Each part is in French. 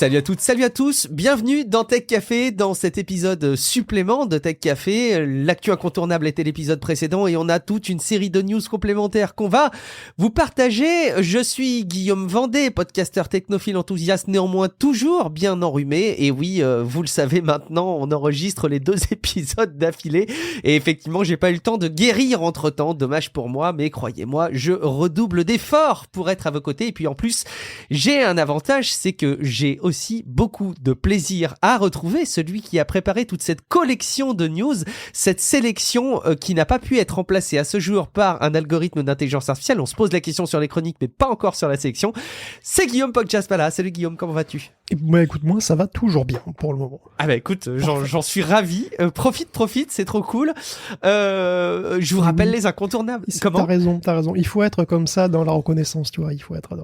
Salut à toutes, salut à tous, bienvenue dans Tech Café, dans cet épisode supplément de Tech Café. L'actu incontournable était l'épisode précédent et on a toute une série de news complémentaires qu'on va vous partager. Je suis Guillaume Vendée, podcasteur technophile enthousiaste, néanmoins toujours bien enrhumé. Et oui, vous le savez maintenant, on enregistre les 2 épisodes d'affilée. Et effectivement, j'ai pas eu le temps de guérir entre-temps, dommage pour moi, mais croyez-moi, je redouble d'efforts pour être à vos côtés. Et puis en plus, j'ai un avantage, c'est que j'ai aussi beaucoup de plaisir à retrouver celui qui a préparé toute cette collection de news, cette sélection qui n'a pas pu être remplacée à ce jour par un algorithme d'intelligence artificielle. On se pose la question sur les chroniques, mais pas encore sur la sélection. C'est Guillaume Poggiaspala. Salut Guillaume, comment vas-tu ? Bah écoute, moi ça va toujours bien pour le moment. Ah bah écoute, j'en suis ravi. Profite, c'est trop cool. Je vous rappelle les incontournables. Comment ? T'as raison. Il faut être comme ça dans la reconnaissance, tu vois. Il faut être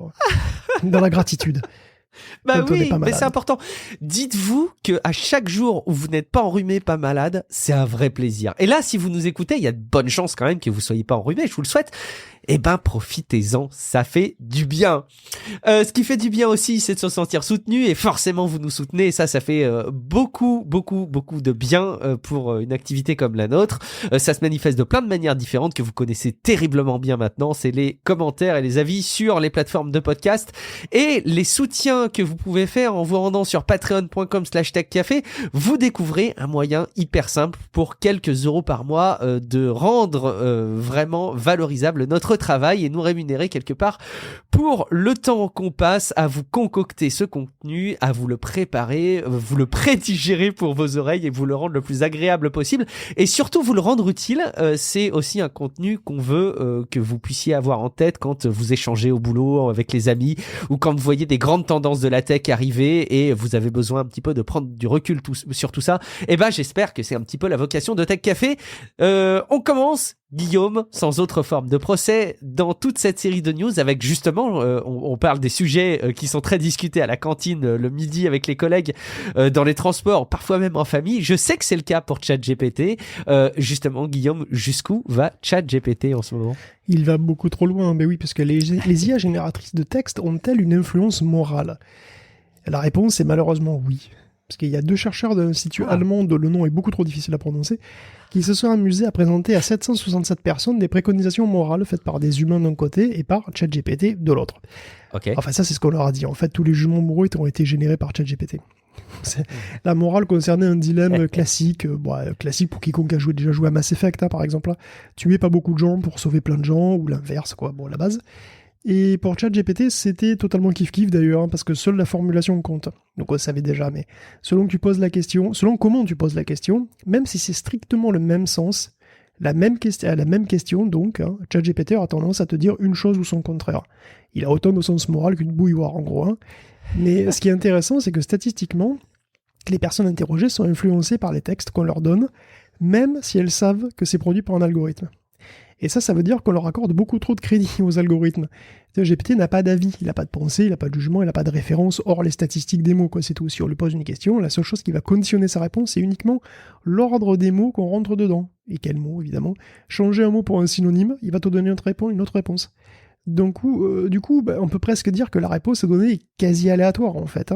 dans la gratitude. Bah oui, mais c'est important. Dites-vous que à chaque jour où vous n'êtes pas enrhumé, pas malade, c'est un vrai plaisir. Et là, si vous nous écoutez, il y a de bonnes chances quand même que vous soyez pas enrhumé, je vous le souhaite. Eh ben, profitez-en, ça fait du bien. Ce qui fait du bien aussi, c'est de se sentir soutenu, et forcément, vous nous soutenez, et ça fait beaucoup de bien pour une activité comme la nôtre. Ça se manifeste de plein de manières différentes que vous connaissez terriblement bien maintenant. C'est les commentaires et les avis sur les plateformes de podcast et les soutiens que vous pouvez faire en vous rendant sur patreon.com/techcafé. Vous découvrez un moyen hyper simple pour quelques euros par mois de rendre vraiment valorisable notre travail et nous rémunérer quelque part pour le temps qu'on passe à vous concocter ce contenu, à vous le préparer, vous le prédigérer pour vos oreilles et vous le rendre le plus agréable possible et surtout vous le rendre utile. C'est aussi un contenu qu'on veut que vous puissiez avoir en tête quand vous échangez au boulot avec les amis ou quand vous voyez des grandes tendances de la tech arriver et vous avez besoin un petit peu de prendre du recul sur tout ça. Et ben j'espère que c'est un petit peu la vocation de Tech Café. On commence, Guillaume, sans autre forme de procès, dans toute cette série de news avec justement, on parle des sujets qui sont très discutés à la cantine le midi avec les collègues, dans les transports, parfois même en famille. Je sais que c'est le cas pour ChatGPT. Justement, Guillaume, jusqu'où va ChatGPT en ce moment ? Il va beaucoup trop loin, mais oui, parce que les IA génératrices de texte ont-elles une influence morale ? La réponse est malheureusement oui. Parce qu'il y a 2 chercheurs d'un institut allemand dont le nom est beaucoup trop difficile à prononcer, qui se sont amusés à présenter à 767 personnes des préconisations morales faites par des humains d'un côté et par ChatGPT de l'autre. Okay. Enfin, ça, c'est ce qu'on leur a dit. En fait, tous les jugements moraux ont été générés par ChatGPT. La morale concernait un dilemme classique, classique pour quiconque a déjà joué à Mass Effect, par exemple. Tuer pas beaucoup de gens pour sauver plein de gens, ou l'inverse, la base. Et pour ChatGPT, c'était totalement kiff-kiff d'ailleurs, parce que seule la formulation compte. Donc on le savait déjà, mais selon comment tu poses la question, même si c'est strictement le même sens, à la même question, donc, ChatGPT a tendance à te dire une chose ou son contraire. Il a autant de sens moral qu'une bouilloire, en gros. Mais ce qui est intéressant, c'est que statistiquement, les personnes interrogées sont influencées par les textes qu'on leur donne, même si elles savent que c'est produit par un algorithme. Et ça veut dire qu'on leur accorde beaucoup trop de crédit aux algorithmes. GPT n'a pas d'avis, il n'a pas de pensée, il n'a pas de jugement, il n'a pas de référence, hors les statistiques des mots, c'est tout. Si on lui pose une question, la seule chose qui va conditionner sa réponse, c'est uniquement l'ordre des mots qu'on rentre dedans. Et quels mots, évidemment. Changer un mot pour un synonyme, il va te donner une autre réponse. Donc, du coup, on peut presque dire que la réponse donnée est quasi aléatoire, en fait.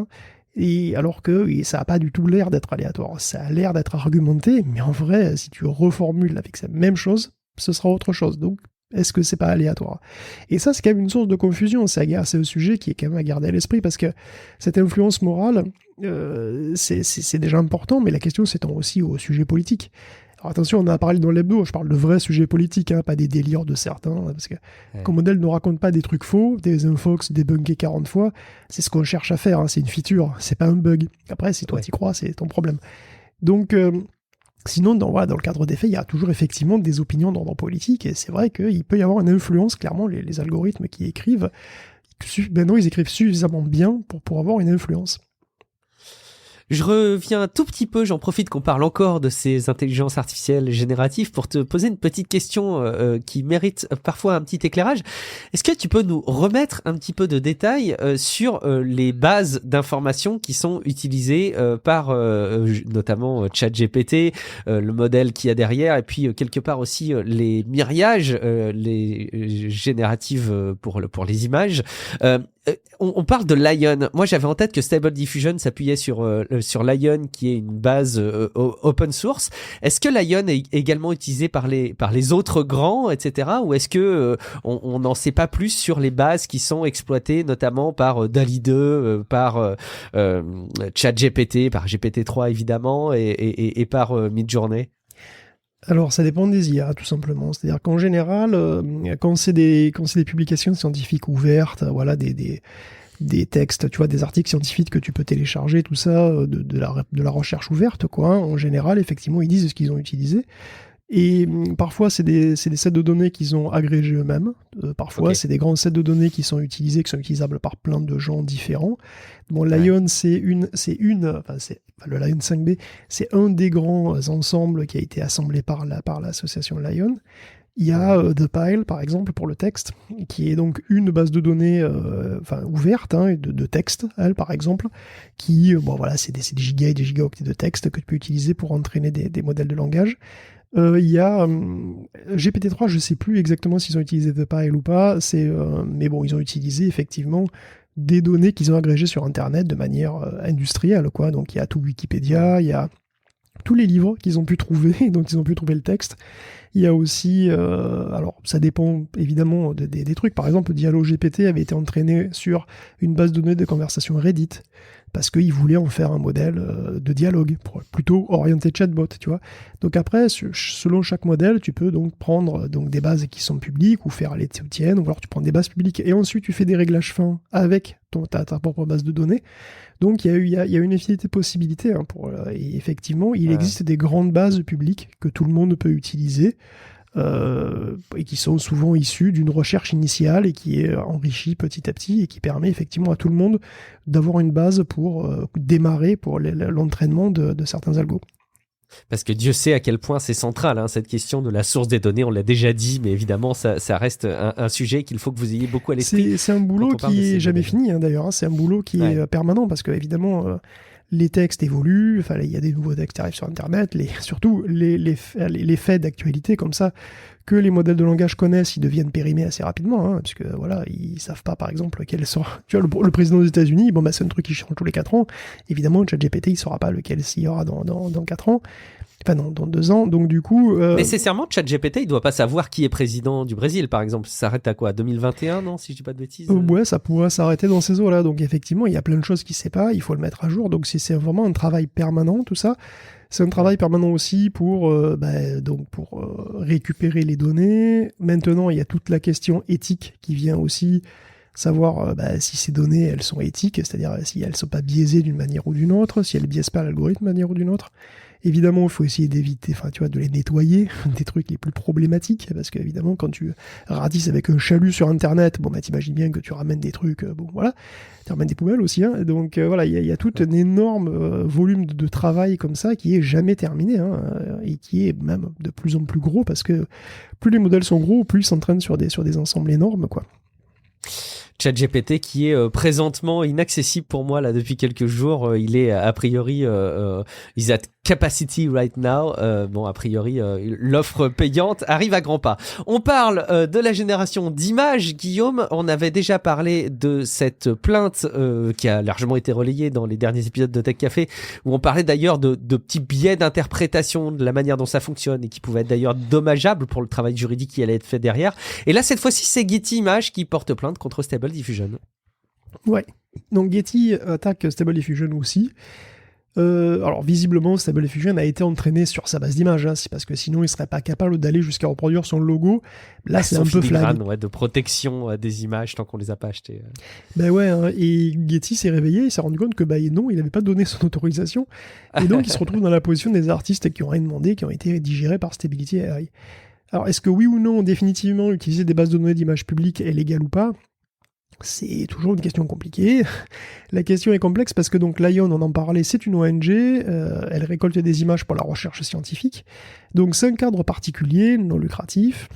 Et alors que ça n'a pas du tout l'air d'être aléatoire. Ça a l'air d'être argumenté, mais en vrai, si tu reformules avec cette même chose, ce sera autre chose. Donc, est-ce que c'est pas aléatoire ? Et ça, c'est quand même une source de confusion. C'est un sujet qui est quand même à garder à l'esprit, parce que cette influence morale, c'est déjà important, mais la question s'étend aussi au sujet politique. Alors attention, on en a parlé dans l'hebdo, je parle de vrais sujets politiques, pas des délires de certains, parce que comme modèle ne raconte pas des trucs faux, des infox débunkés 40 fois, c'est ce qu'on cherche à faire, c'est une feature, c'est pas un bug. Après, si toi t'y crois, c'est ton problème. Donc... Sinon, dans le cadre des faits, il y a toujours effectivement des opinions d'ordre politique, et c'est vrai qu'il peut y avoir une influence, clairement, les algorithmes qui écrivent, maintenant ils écrivent suffisamment bien pour avoir une influence. Je reviens un tout petit peu, j'en profite qu'on parle encore de ces intelligences artificielles génératives pour te poser une petite question qui mérite parfois un petit éclairage. Est-ce que tu peux nous remettre un petit peu de détails sur les bases d'informations qui sont utilisées par notamment ChatGPT, le modèle qu'il y a derrière, et puis quelque part aussi les myriages, les génératives pour les images. on parle de Lion. Moi, j'avais en tête que Stable Diffusion s'appuyait sur Lion, qui est une base open source. Est-ce que Lion est également utilisé par les autres grands, etc. Ou est-ce que on n'en sait pas plus sur les bases qui sont exploitées, notamment par DALL-E 2, par ChatGPT, par GPT-3 évidemment, et par Midjourney? Alors, ça dépend des IA, tout simplement. C'est-à-dire qu'en général, quand c'est des publications scientifiques ouvertes, voilà, des textes, tu vois, des articles scientifiques que tu peux télécharger, tout ça, de la recherche ouverte, quoi. Hein. En général, effectivement, ils disent ce qu'ils ont utilisé. Et parfois, c'est des sets de données qu'ils ont agrégés eux-mêmes. Parfois, c'est des grands sets de données qui sont utilisés, qui sont utilisables par plein de gens différents. Bon, Lion, le Lion 5B, c'est un des grands ensembles qui a été assemblé par l'association Lion. Il y a The Pile, par exemple, pour le texte, qui est donc une base de données ouverte, hein, de texte, elle, par exemple, qui, c'est des gigas et des gigaoctets de texte que tu peux utiliser pour entraîner des modèles de langage. Il y a GPT-3, je ne sais plus exactement s'ils ont utilisé The Pile ou pas, mais bon, ils ont utilisé effectivement des données qu'ils ont agrégées sur Internet de manière industrielle, quoi. Donc il y a tout Wikipédia, il y a tous les livres qu'ils ont pu trouver, dont ils ont pu trouver le texte. Il y a aussi, alors ça dépend évidemment des trucs, par exemple DialoGPT avait été entraîné sur une base de données de conversation Reddit, parce qu'ils voulaient en faire un modèle de dialogue, plutôt orienté chatbot, tu vois. Donc après, selon chaque modèle, tu peux donc prendre des bases qui sont publiques, ou faire les tiennes, ou alors tu prends des bases publiques, et ensuite tu fais des réglages fins avec ta propre base de données. Donc il y a une infinité de possibilités. Hein, et effectivement, il existe des grandes bases publiques que tout le monde peut utiliser, et qui sont souvent issues d'une recherche initiale et qui est enrichie petit à petit et qui permet effectivement à tout le monde d'avoir une base pour démarrer pour l'entraînement de certains algos. Parce que Dieu sait à quel point c'est central, hein, cette question de la source des données, on l'a déjà dit, mais évidemment ça reste un sujet qu'il faut que vous ayez beaucoup à l'esprit. C'est un boulot qui est jamais fini, hein, d'ailleurs, hein, c'est un boulot qui est permanent, parce que évidemment les textes évoluent, il y a des nouveaux textes qui arrivent sur Internet, surtout les faits d'actualité comme ça, que les modèles de langage connaissent, ils deviennent périmés assez rapidement, hein, parce que voilà, ils savent pas par exemple quel sera. Tu vois, le président des États-Unis, c'est un truc qui change tous les 4 ans. Évidemment, ChatGPT, il saura pas lequel s'il y aura dans 4 ans. Enfin, non, dans 2 ans, donc du coup... Nécessairement, ChatGPT, il doit pas savoir qui est président du Brésil, par exemple. Ça s'arrête à quoi, 2021, non, si je dis pas de bêtises? Ouais, ça pourrait s'arrêter dans ces eaux-là. Donc effectivement, il y a plein de choses qu'il sait pas, il faut le mettre à jour. Donc c'est vraiment un travail permanent, tout ça. C'est un travail permanent aussi pour récupérer les données. Maintenant, il y a toute la question éthique qui vient aussi, savoir si ces données, elles sont éthiques, c'est-à-dire si elles ne sont pas biaisées d'une manière ou d'une autre, si elles ne biaisent pas l'algorithme d'une manière ou d'une autre. Évidemment, il faut essayer d'éviter, de les nettoyer, des trucs les plus problématiques, parce qu'évidemment, quand tu ratisses avec un chalut sur Internet, t'imagines bien que tu ramènes des trucs, tu ramènes des poubelles aussi, hein, donc il y a tout un énorme volume de travail comme ça qui est jamais terminé, hein, et qui est même de plus en plus gros, parce que plus les modèles sont gros, plus ils s'entraînent sur des ensembles énormes, quoi. ChatGPT qui est présentement inaccessible pour moi là depuis quelques jours. Il est a priori is at capacity right now. A priori l'offre payante arrive à grands pas. On parle de la génération d'images, Guillaume. On avait déjà parlé de cette plainte qui a largement été relayée dans les derniers épisodes de Tech Café, où on parlait d'ailleurs de petits biais d'interprétation de la manière dont ça fonctionne et qui pouvaient être d'ailleurs dommageables pour le travail juridique qui allait être fait derrière. Et là, cette fois-ci, c'est Getty Images qui porte plainte contre Stable Diffusion. Ouais, donc Getty attaque Stable Diffusion aussi. Alors visiblement, Stable Diffusion a été entraîné sur sa base d'images, hein, c'est parce que sinon il serait pas capable d'aller jusqu'à reproduire son logo. Là, c'est un peu flag. De protection des images tant qu'on les a pas achetées. Hein, et Getty s'est réveillé, il s'est rendu compte que non, il n'avait pas donné son autorisation, et donc il se retrouve dans la position des artistes qui ont rien demandé, qui ont été digérés par Stability AI. Alors est-ce que oui ou non, définitivement, utiliser des bases de données d'images publiques est légal ou pas? C'est toujours une question compliquée. La question est complexe parce que donc Lion, on en parlait, c'est une ONG, elle récolte des images pour la recherche scientifique. Donc c'est un cadre particulier, non lucratif.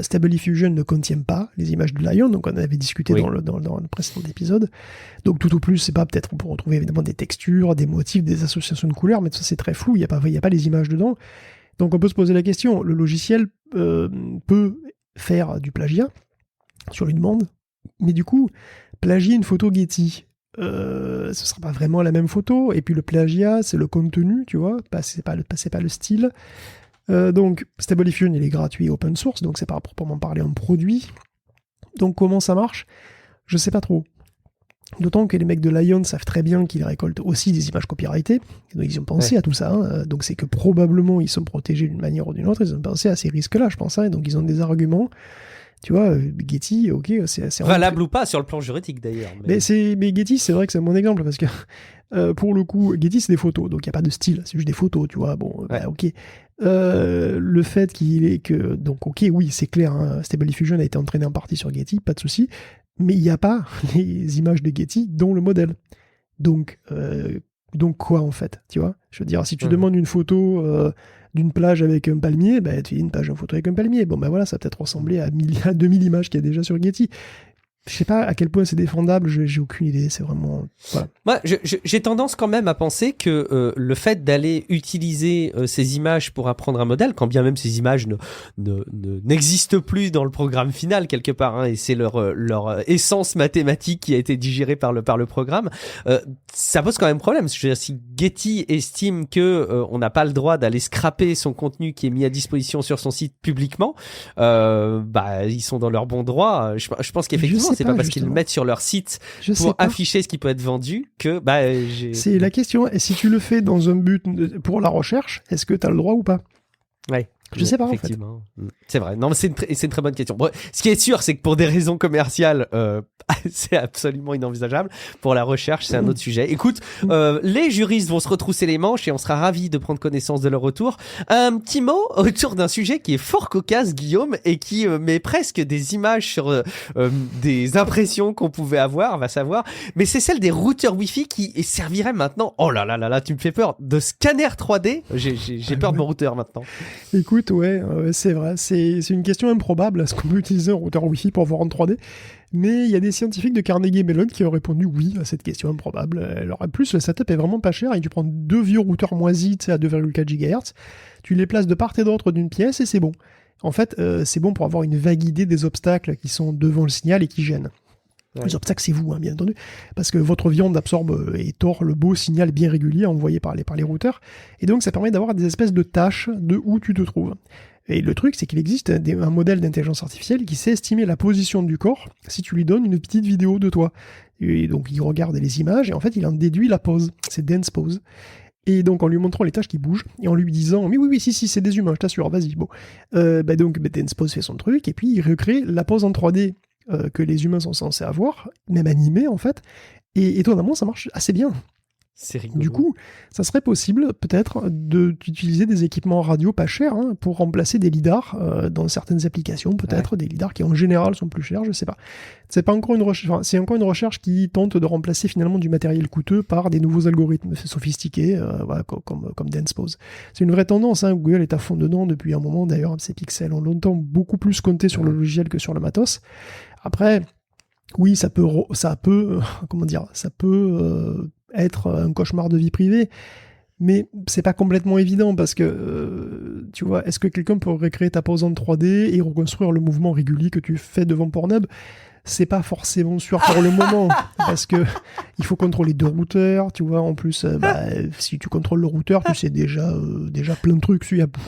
Stable Diffusion ne contient pas les images de Lion, donc on en avait discuté dans le précédent épisode. Donc tout au plus, c'est pas peut-être, on peut retrouver évidemment des textures, des motifs, des associations de couleurs, mais ça c'est très flou, il y a pas les images dedans. Donc on peut se poser la question, le logiciel peut faire du plagiat sur une demande. Mais du coup, plagier une photo Getty, ce sera pas vraiment la même photo. Et puis le plagiat, c'est le contenu, tu vois, c'est pas le style. Donc, Stable Diffusion, il est gratuit, open source, donc c'est pas à proprement parler un produit. Donc comment ça marche ? Je sais pas trop. D'autant que les mecs de Lion savent très bien qu'ils récoltent aussi des images copyrightées. Donc ils ont pensé à tout ça. Hein. Donc c'est que probablement ils sont protégés d'une manière ou d'une autre. Ils ont pensé à ces risques-là, je pense. Hein. Donc ils ont des arguments. Tu vois, Getty, ok, c'est valable ou pas sur le plan juridique d'ailleurs. Mais Getty, c'est vrai que c'est mon exemple parce que pour le coup, Getty c'est des photos, donc il n'y a pas de style, c'est juste des photos, tu vois. Bon, bah, ok. Le fait qu'il est que, donc ok, oui, c'est clair. Hein, Stable Diffusion a été entraîné en partie sur Getty, pas de souci. Mais il n'y a pas les images de Getty dans le modèle. Donc quoi en fait, tu vois ? Je veux dire, si tu demandes une photo d'une plage avec un palmier, bah, tu dis une page en photo avec un palmier. Bon, ben voilà, ça va peut-être ressembler à 2000 images qu'il y a déjà sur Getty. Je sais pas à quel point c'est défendable, j'ai aucune idée, c'est vraiment... Voilà. Moi, j'ai tendance quand même à penser que le fait d'aller utiliser ces images pour apprendre un modèle, quand bien même ces images n'existent plus dans le programme final quelque part, hein, et c'est leur essence mathématique qui a été digérée par le programme, ça pose quand même problème. Je veux dire, si Getty estime que on n'a pas le droit d'aller scraper son contenu qui est mis à disposition sur son site publiquement, bah ils sont dans leur bon droit. Je pense qu'effectivement c'est pas parce qu'ils le mettent sur leur site pour afficher ce qui peut être vendu que c'est la question. Et si tu le fais dans un but pour la recherche, est-ce que tu as le droit ou pas ? Ouais. Je sais pas, effectivement. En fait. C'est vrai. Non, mais c'est une très bonne question. Bon, ce qui est sûr, c'est que pour des raisons commerciales, c'est absolument inenvisageable. Pour la recherche, c'est un autre sujet. Écoute, les juristes vont se retrousser les manches et on sera ravis de prendre connaissance de leur retour. Un petit mot autour d'un sujet qui est fort cocasse, Guillaume, et qui met presque des images sur des impressions qu'on pouvait avoir, va savoir. Mais c'est celle des routeurs Wi-Fi qui serviraient maintenant, oh là là là là, tu me fais peur, de scanner 3D. J'ai peur de mon routeur maintenant. Écoute, ouais, c'est vrai. C'est une question improbable. Est-ce qu'on peut utiliser un routeur Wi-Fi pour voir en 3D ? Mais il y a des scientifiques de Carnegie Mellon qui ont répondu oui à cette question improbable. Alors, en plus, le setup est vraiment pas cher et tu prends deux vieux routeurs moisis à 2,4 GHz, tu les places de part et d'autre d'une pièce et c'est bon. En fait, c'est bon pour avoir une vague idée des obstacles qui sont devant le signal et qui gênent. Ouais. Les obstacles, c'est vous, hein, bien entendu, parce que votre viande absorbe et tord le beau signal bien régulier envoyé par les routeurs, et donc ça permet d'avoir des espèces de tâches de où tu te trouves. Et le truc, c'est qu'il existe un modèle d'intelligence artificielle qui sait estimer la position du corps si tu lui donnes une petite vidéo de toi. Et donc il regarde les images, et en fait il en déduit la pose, c'est dense pose. Et donc en lui montrant les tâches qui bougent, et en lui disant « Mais oui, si, c'est des humains, je t'assure, vas-y, bon. » Donc Dance Pose fait son truc, et puis il recrée la pose en 3D que les humains sont censés avoir, même animée en fait, et étonnamment ça marche assez bien. C'est rigolo. Du coup, ça serait possible peut-être d'utiliser des équipements radio pas chers pour remplacer des lidars dans certaines applications, peut-être des lidars qui en général sont plus chers, je sais pas. C'est pas encore une recherche, enfin, c'est encore une recherche qui tente de remplacer finalement du matériel coûteux par des nouveaux algorithmes sophistiqués, voilà, comme Dance Pose. C'est une vraie tendance, hein. Google est à fond dedans depuis un moment. D'ailleurs, ces pixels ont longtemps beaucoup plus compté sur le logiciel que sur le matos. Après, oui, ça peut être un cauchemar de vie privée, mais c'est pas complètement évident parce que, tu vois, est-ce que quelqu'un peut recréer ta pose en 3D et reconstruire le mouvement régulier que tu fais devant Pornhub ? C'est pas forcément sûr pour le moment, parce que il faut contrôler deux routeurs, tu vois, en plus, si tu contrôles le routeur, tu sais déjà plein de trucs,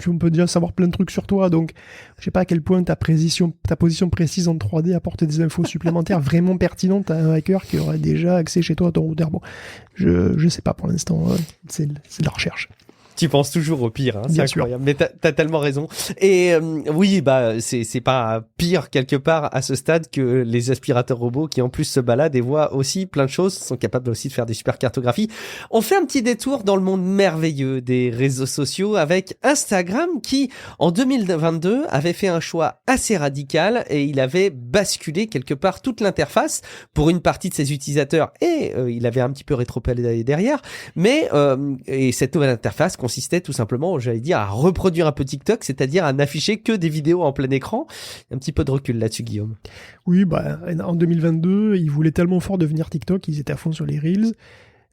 on peut déjà savoir plein de trucs sur toi, donc je sais pas à quel point ta position précise en 3D apporte des infos supplémentaires vraiment pertinentes à un hacker qui aurait déjà accès chez toi à ton routeur. Bon, je sais pas pour l'instant, c'est de la recherche. Tu penses toujours au pire, hein, c'est incroyable. Mais t'as tellement raison. Et oui, c'est pas pire quelque part à ce stade que les aspirateurs robots qui en plus se baladent et voient aussi plein de choses, sont capables aussi de faire des super cartographies. On fait un petit détour dans le monde merveilleux des réseaux sociaux avec Instagram qui, en 2022, avait fait un choix assez radical et il avait basculé quelque part toute l'interface pour une partie de ses utilisateurs et il avait un petit peu rétropédalé derrière. Mais et cette nouvelle interface consistait tout simplement, j'allais dire, à reproduire un peu TikTok, c'est-à-dire à n'afficher que des vidéos en plein écran. Un petit peu de recul là-dessus, Guillaume. Oui, en 2022, ils voulaient tellement fort devenir TikTok, ils étaient à fond sur les Reels.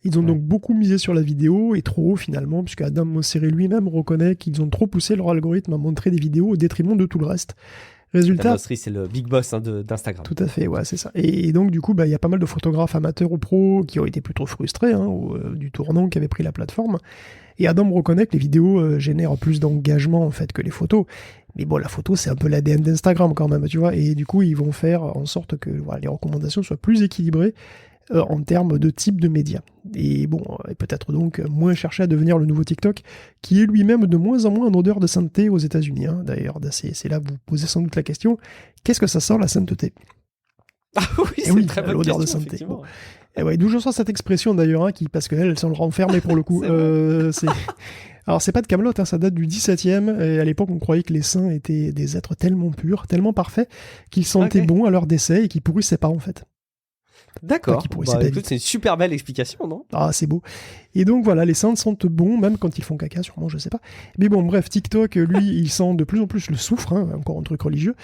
Ils ont donc beaucoup misé sur la vidéo, et trop finalement, puisque Adam Mosseri lui-même reconnaît qu'ils ont trop poussé leur algorithme à montrer des vidéos au détriment de tout le reste. Résultat, c'est le big boss d'Instagram. Tout à fait, ouais, c'est ça. Et donc, du coup, il y a pas mal de photographes amateurs ou pros qui ont été plutôt frustrés du tournant qu'avait pris la plateforme. Et Adam reconnaît que les vidéos génèrent plus d'engagement en fait que les photos. Mais bon, la photo, c'est un peu l'ADN d'Instagram quand même, tu vois. Et du coup, ils vont faire en sorte que les recommandations soient plus équilibrées en termes de type de médias. Et bon, et peut-être donc moins chercher à devenir le nouveau TikTok, qui est lui-même de moins en moins en odeur de sainteté aux États-Unis. D'ailleurs, c'est là que vous posez sans doute la question, qu'est-ce que ça sent la sainteté? Ah oui, c'est très bonne l'odeur question, de sainteté. Bon. Et ouais, d'où je sens cette expression d'ailleurs, parce qu'elles sont renfermées pour le coup. Alors c'est pas de Kaamelott, ça date du 17e, et à l'époque on croyait que les saints étaient des êtres tellement purs, tellement parfaits, qu'ils sentaient bon à leur décès et qu'ils pourrissaient pas en fait. D'accord, écoute, c'est une super belle explication, non? Ah, c'est beau. Et donc voilà, les saints sentent bon, même quand ils font caca, sûrement, je sais pas. Mais bon, bref, TikTok, lui, il sent de plus en plus le soufre, encore un truc religieux,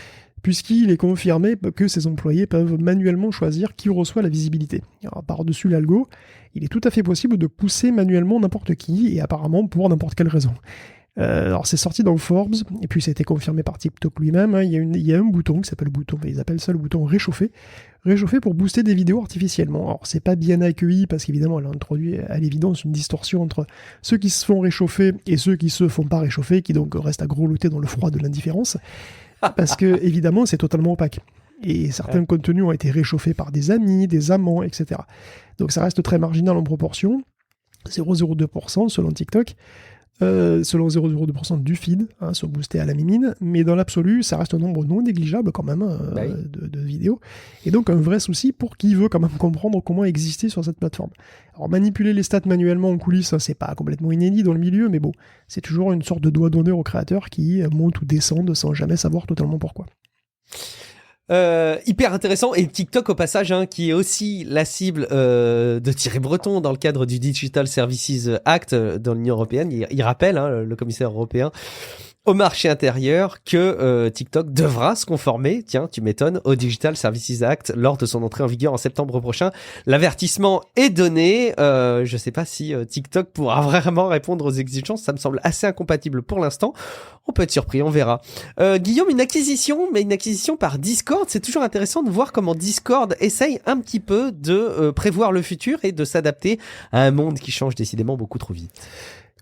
puisqu'il est confirmé que ses employés peuvent manuellement choisir qui reçoit la visibilité. Alors, par-dessus l'algo, il est tout à fait possible de pousser manuellement n'importe qui, et apparemment pour n'importe quelle raison. Alors c'est sorti dans Forbes, et puis ça a été confirmé par TikTok lui-même, il y a un bouton qui s'appelle ils appellent ça le bouton réchauffer pour booster des vidéos artificiellement. Alors c'est pas bien accueilli, parce qu'évidemment elle a introduit à l'évidence une distorsion entre ceux qui se font réchauffer et ceux qui se font pas réchauffer, qui donc restent à grelotter dans le froid de l'indifférence, parce que évidemment c'est totalement opaque. Et certains contenus ont été réchauffés par des amis, des amants, etc. Donc ça reste très marginal en proportion, 0,02% selon TikTok, selon 0,02% du feed, sont boostés à la mimine, mais dans l'absolu, ça reste un nombre non négligeable quand même de vidéos, et donc un vrai souci pour qui veut quand même comprendre comment exister sur cette plateforme. Alors manipuler les stats manuellement en coulisses, c'est pas complètement inédit dans le milieu, mais bon, c'est toujours une sorte de doigt d'honneur aux créateurs qui montent ou descendent sans jamais savoir totalement pourquoi. Hyper intéressant, et TikTok au passage qui est aussi la cible de Thierry Breton dans le cadre du Digital Services Act dans l'Union européenne. Il rappelle le commissaire européen au marché intérieur que TikTok devra se conformer, tiens, tu m'étonnes, au Digital Services Act lors de son entrée en vigueur en septembre prochain. L'avertissement est donné. Je sais pas si TikTok pourra vraiment répondre aux exigences. Ça me semble assez incompatible pour l'instant. On peut être surpris, on verra. Guillaume, une acquisition par Discord. C'est toujours intéressant de voir comment Discord essaye un petit peu de prévoir le futur et de s'adapter à un monde qui change décidément beaucoup trop vite.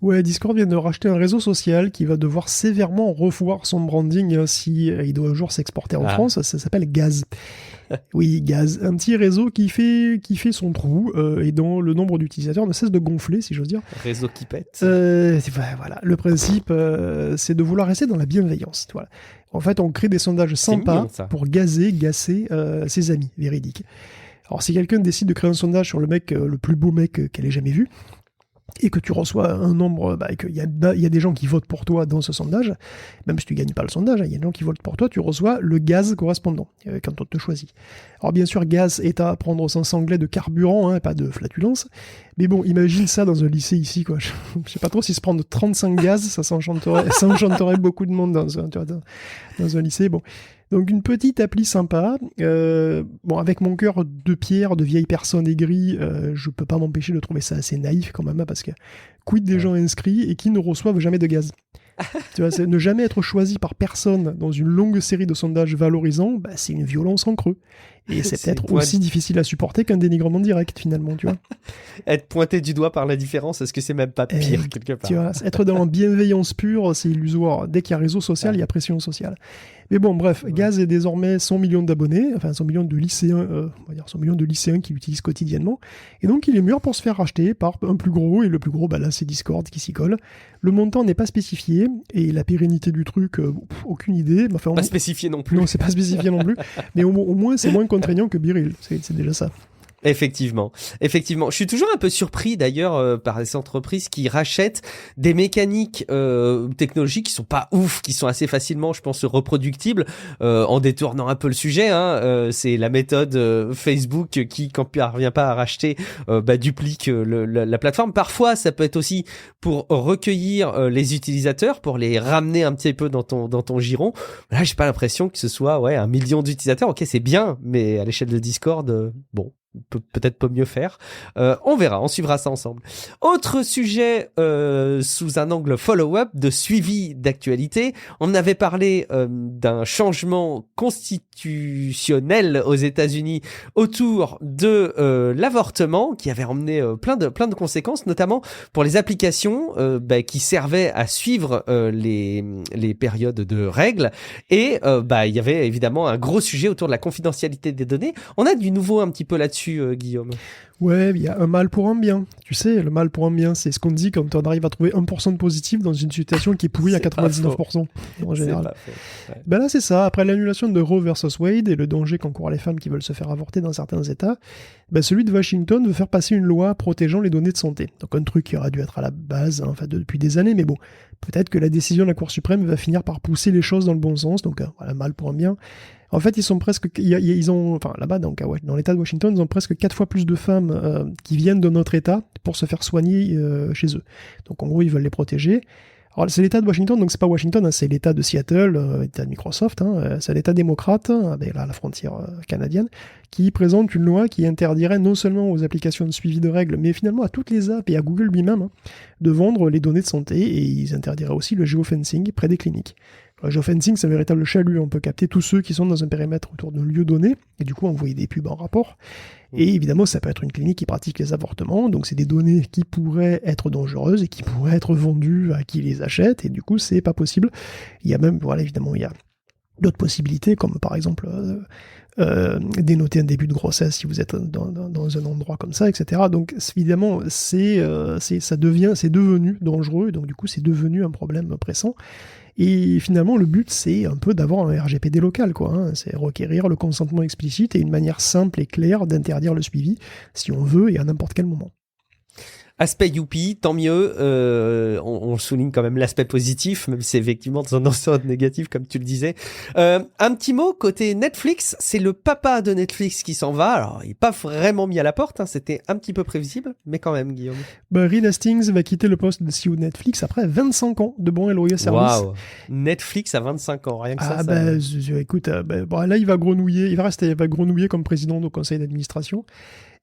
Ouais, Discord vient de racheter un réseau social qui va devoir sévèrement revoir son branding si il doit un jour s'exporter en France. Ça s'appelle Gaz. Oui, Gaz, un petit réseau qui fait son trou et dont le nombre d'utilisateurs ne cesse de gonfler, si j'ose dire. Réseau qui pète. Voilà, le principe, c'est de vouloir rester dans la bienveillance. Voilà. En fait, on crée des sondages sympas pour gasser ses amis véridiques. Alors, si quelqu'un décide de créer un sondage sur le mec, le plus beau mec qu'elle ait jamais vu, et que tu reçois un nombre, et qu'il y a des gens qui votent pour toi dans ce sondage, même si tu gagnes pas le sondage, il y a des gens qui votent pour toi, tu reçois le gaz correspondant quand on te choisit. Alors bien sûr, gaz est à prendre au sens anglais de carburant, pas de flatulence, mais bon, imagine ça dans un lycée ici, quoi. Je sais pas trop si se prendre 35 gaz, ça enchanterait beaucoup de monde dans un lycée, bon. Donc une petite appli sympa, avec mon cœur de pierre, de vieille personne aigrie, je peux pas m'empêcher de trouver ça assez naïf quand même, parce que quid des gens inscrits et qui ne reçoivent jamais de gaz. Tu vois, ne jamais être choisi par personne dans une longue série de sondages valorisants, c'est une violence en creux. Et c'est peut-être aussi difficile à supporter qu'un dénigrement direct, finalement, tu vois. Être pointé du doigt par la différence, est-ce que c'est même pas pire, quelque part? Tu vois, être dans la bienveillance pure, c'est illusoire. Dès qu'il y a réseau social, il y a pression sociale. Mais bon, bref, Gaz est désormais 100 millions d'abonnés, enfin 100 millions de lycéens, on va dire 100 millions de lycéens qui l'utilisent quotidiennement. Et donc, il est mûr pour se faire racheter par un plus gros, et le plus gros, là, c'est Discord qui s'y colle. Le montant n'est pas spécifié, et la pérennité du truc, aucune idée. Enfin, pas spécifié non plus. Non, c'est pas spécifié non plus. Mais au moins, c'est moins contraignant que Biril. C'est déjà ça. Effectivement. Je suis toujours un peu surpris d'ailleurs par ces entreprises qui rachètent des mécaniques technologiques qui sont pas ouf, qui sont assez facilement, je pense, reproductibles en détournant un peu le sujet. C'est la méthode Facebook qui, quand il parvient pas à racheter, duplique la plateforme. Parfois, ça peut être aussi pour recueillir les utilisateurs, pour les ramener un petit peu dans ton giron. Là, j'ai pas l'impression que ce soit 1 million d'utilisateurs. Ok, c'est bien, mais à l'échelle de Discord, bon. peut-être pas mieux faire. On verra, on suivra ça ensemble. Autre sujet sous un angle follow-up de suivi d'actualité. On avait parlé d'un changement constitutionnel aux États-Unis autour de l'avortement qui avait emmené plein de conséquences, notamment pour les applications qui servaient à suivre les périodes de règles. Et il y avait évidemment un gros sujet autour de la confidentialité des données. On a du nouveau un petit peu là-dessus, Guillaume. Ouais, il y a un mal pour un bien. Tu sais, le mal pour un bien, c'est ce qu'on dit quand on arrive à trouver 1% de positif dans une situation qui est pourrie à 99% en général. Ouais. Ben là, c'est ça. Après l'annulation de Roe versus Wade et le danger qu'encourent les femmes qui veulent se faire avorter dans certains États, celui de Washington veut faire passer une loi protégeant les données de santé. Donc un truc qui aurait dû être à la base, depuis des années, mais bon, peut-être que la décision de la Cour suprême va finir par pousser les choses dans le bon sens. Donc voilà, mal pour un bien. En fait, là-bas, donc, dans l'État de Washington, ils ont presque 4 fois plus de femmes qui viennent de notre État pour se faire soigner chez eux. Donc, en gros, ils veulent les protéger. Alors, c'est l'État de Washington, donc c'est pas Washington, c'est l'État de Seattle, l'État de Microsoft, c'est l'État démocrate, avec la frontière canadienne, qui présente une loi qui interdirait non seulement aux applications de suivi de règles, mais finalement à toutes les apps et à Google lui-même, de vendre les données de santé, et ils interdiraient aussi le géofencing près des cliniques. Le géofencing, c'est un véritable chalut. On peut capter tous ceux qui sont dans un périmètre autour d'un lieu donné, et du coup envoyer des pubs en rapport. Et évidemment, ça peut être une clinique qui pratique les avortements, donc c'est des données qui pourraient être dangereuses et qui pourraient être vendues à qui les achète, et du coup, c'est pas possible. Il y a même, évidemment, il y a d'autres possibilités, comme par exemple dénoter un début de grossesse si vous êtes dans un endroit comme ça, etc. Donc évidemment, c'est devenu dangereux, et donc du coup, c'est devenu un problème pressant. Et finalement, le but, c'est un peu d'avoir un RGPD local, quoi. C'est requérir le consentement explicite et une manière simple et claire d'interdire le suivi, si on veut, et à n'importe quel moment. Aspect youpi, tant mieux. On souligne quand même l'aspect positif, même si c'est effectivement dans un ensemble négatif, comme tu le disais. Un petit mot côté Netflix, c'est le papa de Netflix qui s'en va. Alors, il n'est pas vraiment mis à la porte, c'était un petit peu prévisible, mais quand même, Guillaume. Reed Hastings va quitter le poste de CEO de Netflix après 25 ans de bons et loyaux services. Waouh, Netflix à 25 ans, rien que ça. Écoute, là, il va grenouiller, il va grenouiller comme président du conseil d'administration.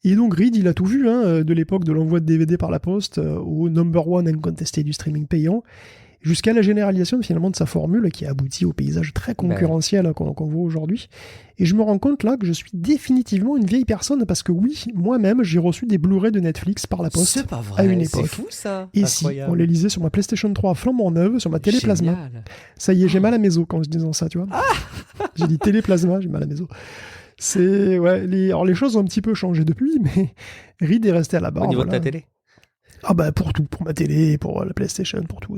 Et donc Reed, il a tout vu, de l'époque de l'envoi de DVD par la poste au number one incontesté du streaming payant, jusqu'à la généralisation finalement de sa formule qui a abouti au paysage très concurrentiel qu'on voit aujourd'hui. Et je me rends compte là que je suis définitivement une vieille personne parce que oui, moi-même, j'ai reçu des Blu-ray de Netflix par la poste. C'est pas vrai, à une époque. C'est fou ça. Et incroyable. Si, on les lisait sur ma PlayStation 3 flambant neuve, sur ma télé plasma. Ça y est, j'ai mal à mes os quand je disais ça, tu vois. J'ai dit télé plasma, j'ai mal à mes os. Alors les choses ont un petit peu changé depuis, mais Reed est resté à la barre. Au niveau de ta télé. Pour tout, pour ma télé, pour la PlayStation, pour tout.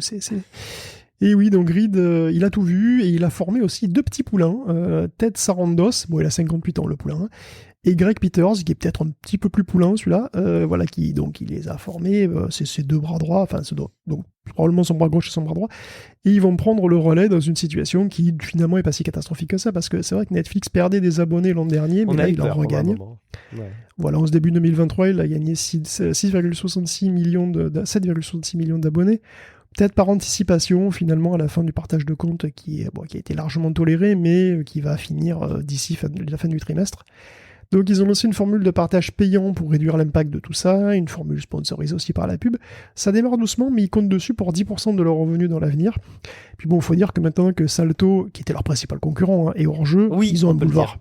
Et oui, donc Reed, il a tout vu et il a formé aussi 2 petits poulains, Ted Sarandos, il a 58 ans le poulain, et Greg Peters, qui est peut-être un petit peu plus poulain celui-là, il les a formés, c'est ses 2 bras droits, donc probablement son bras gauche et son bras droit, et ils vont prendre le relais dans une situation qui finalement est pas si catastrophique que ça, parce que c'est vrai que Netflix perdait des abonnés l'an dernier, mais là il en regagne. Ouais. Voilà, en ce début 2023, il a gagné 7,66 millions d'abonnés. Peut-être par anticipation, finalement, à la fin du partage de compte qui a été largement toléré, mais qui va finir d'ici la fin du trimestre. Donc ils ont lancé une formule de partage payant pour réduire l'impact de tout ça, une formule sponsorisée aussi par la pub. Ça démarre doucement, mais ils comptent dessus pour 10% de leurs revenus dans l'avenir. Puis bon, il faut dire que maintenant que Salto, qui était leur principal concurrent, est hors jeu, ils ont un boulevard.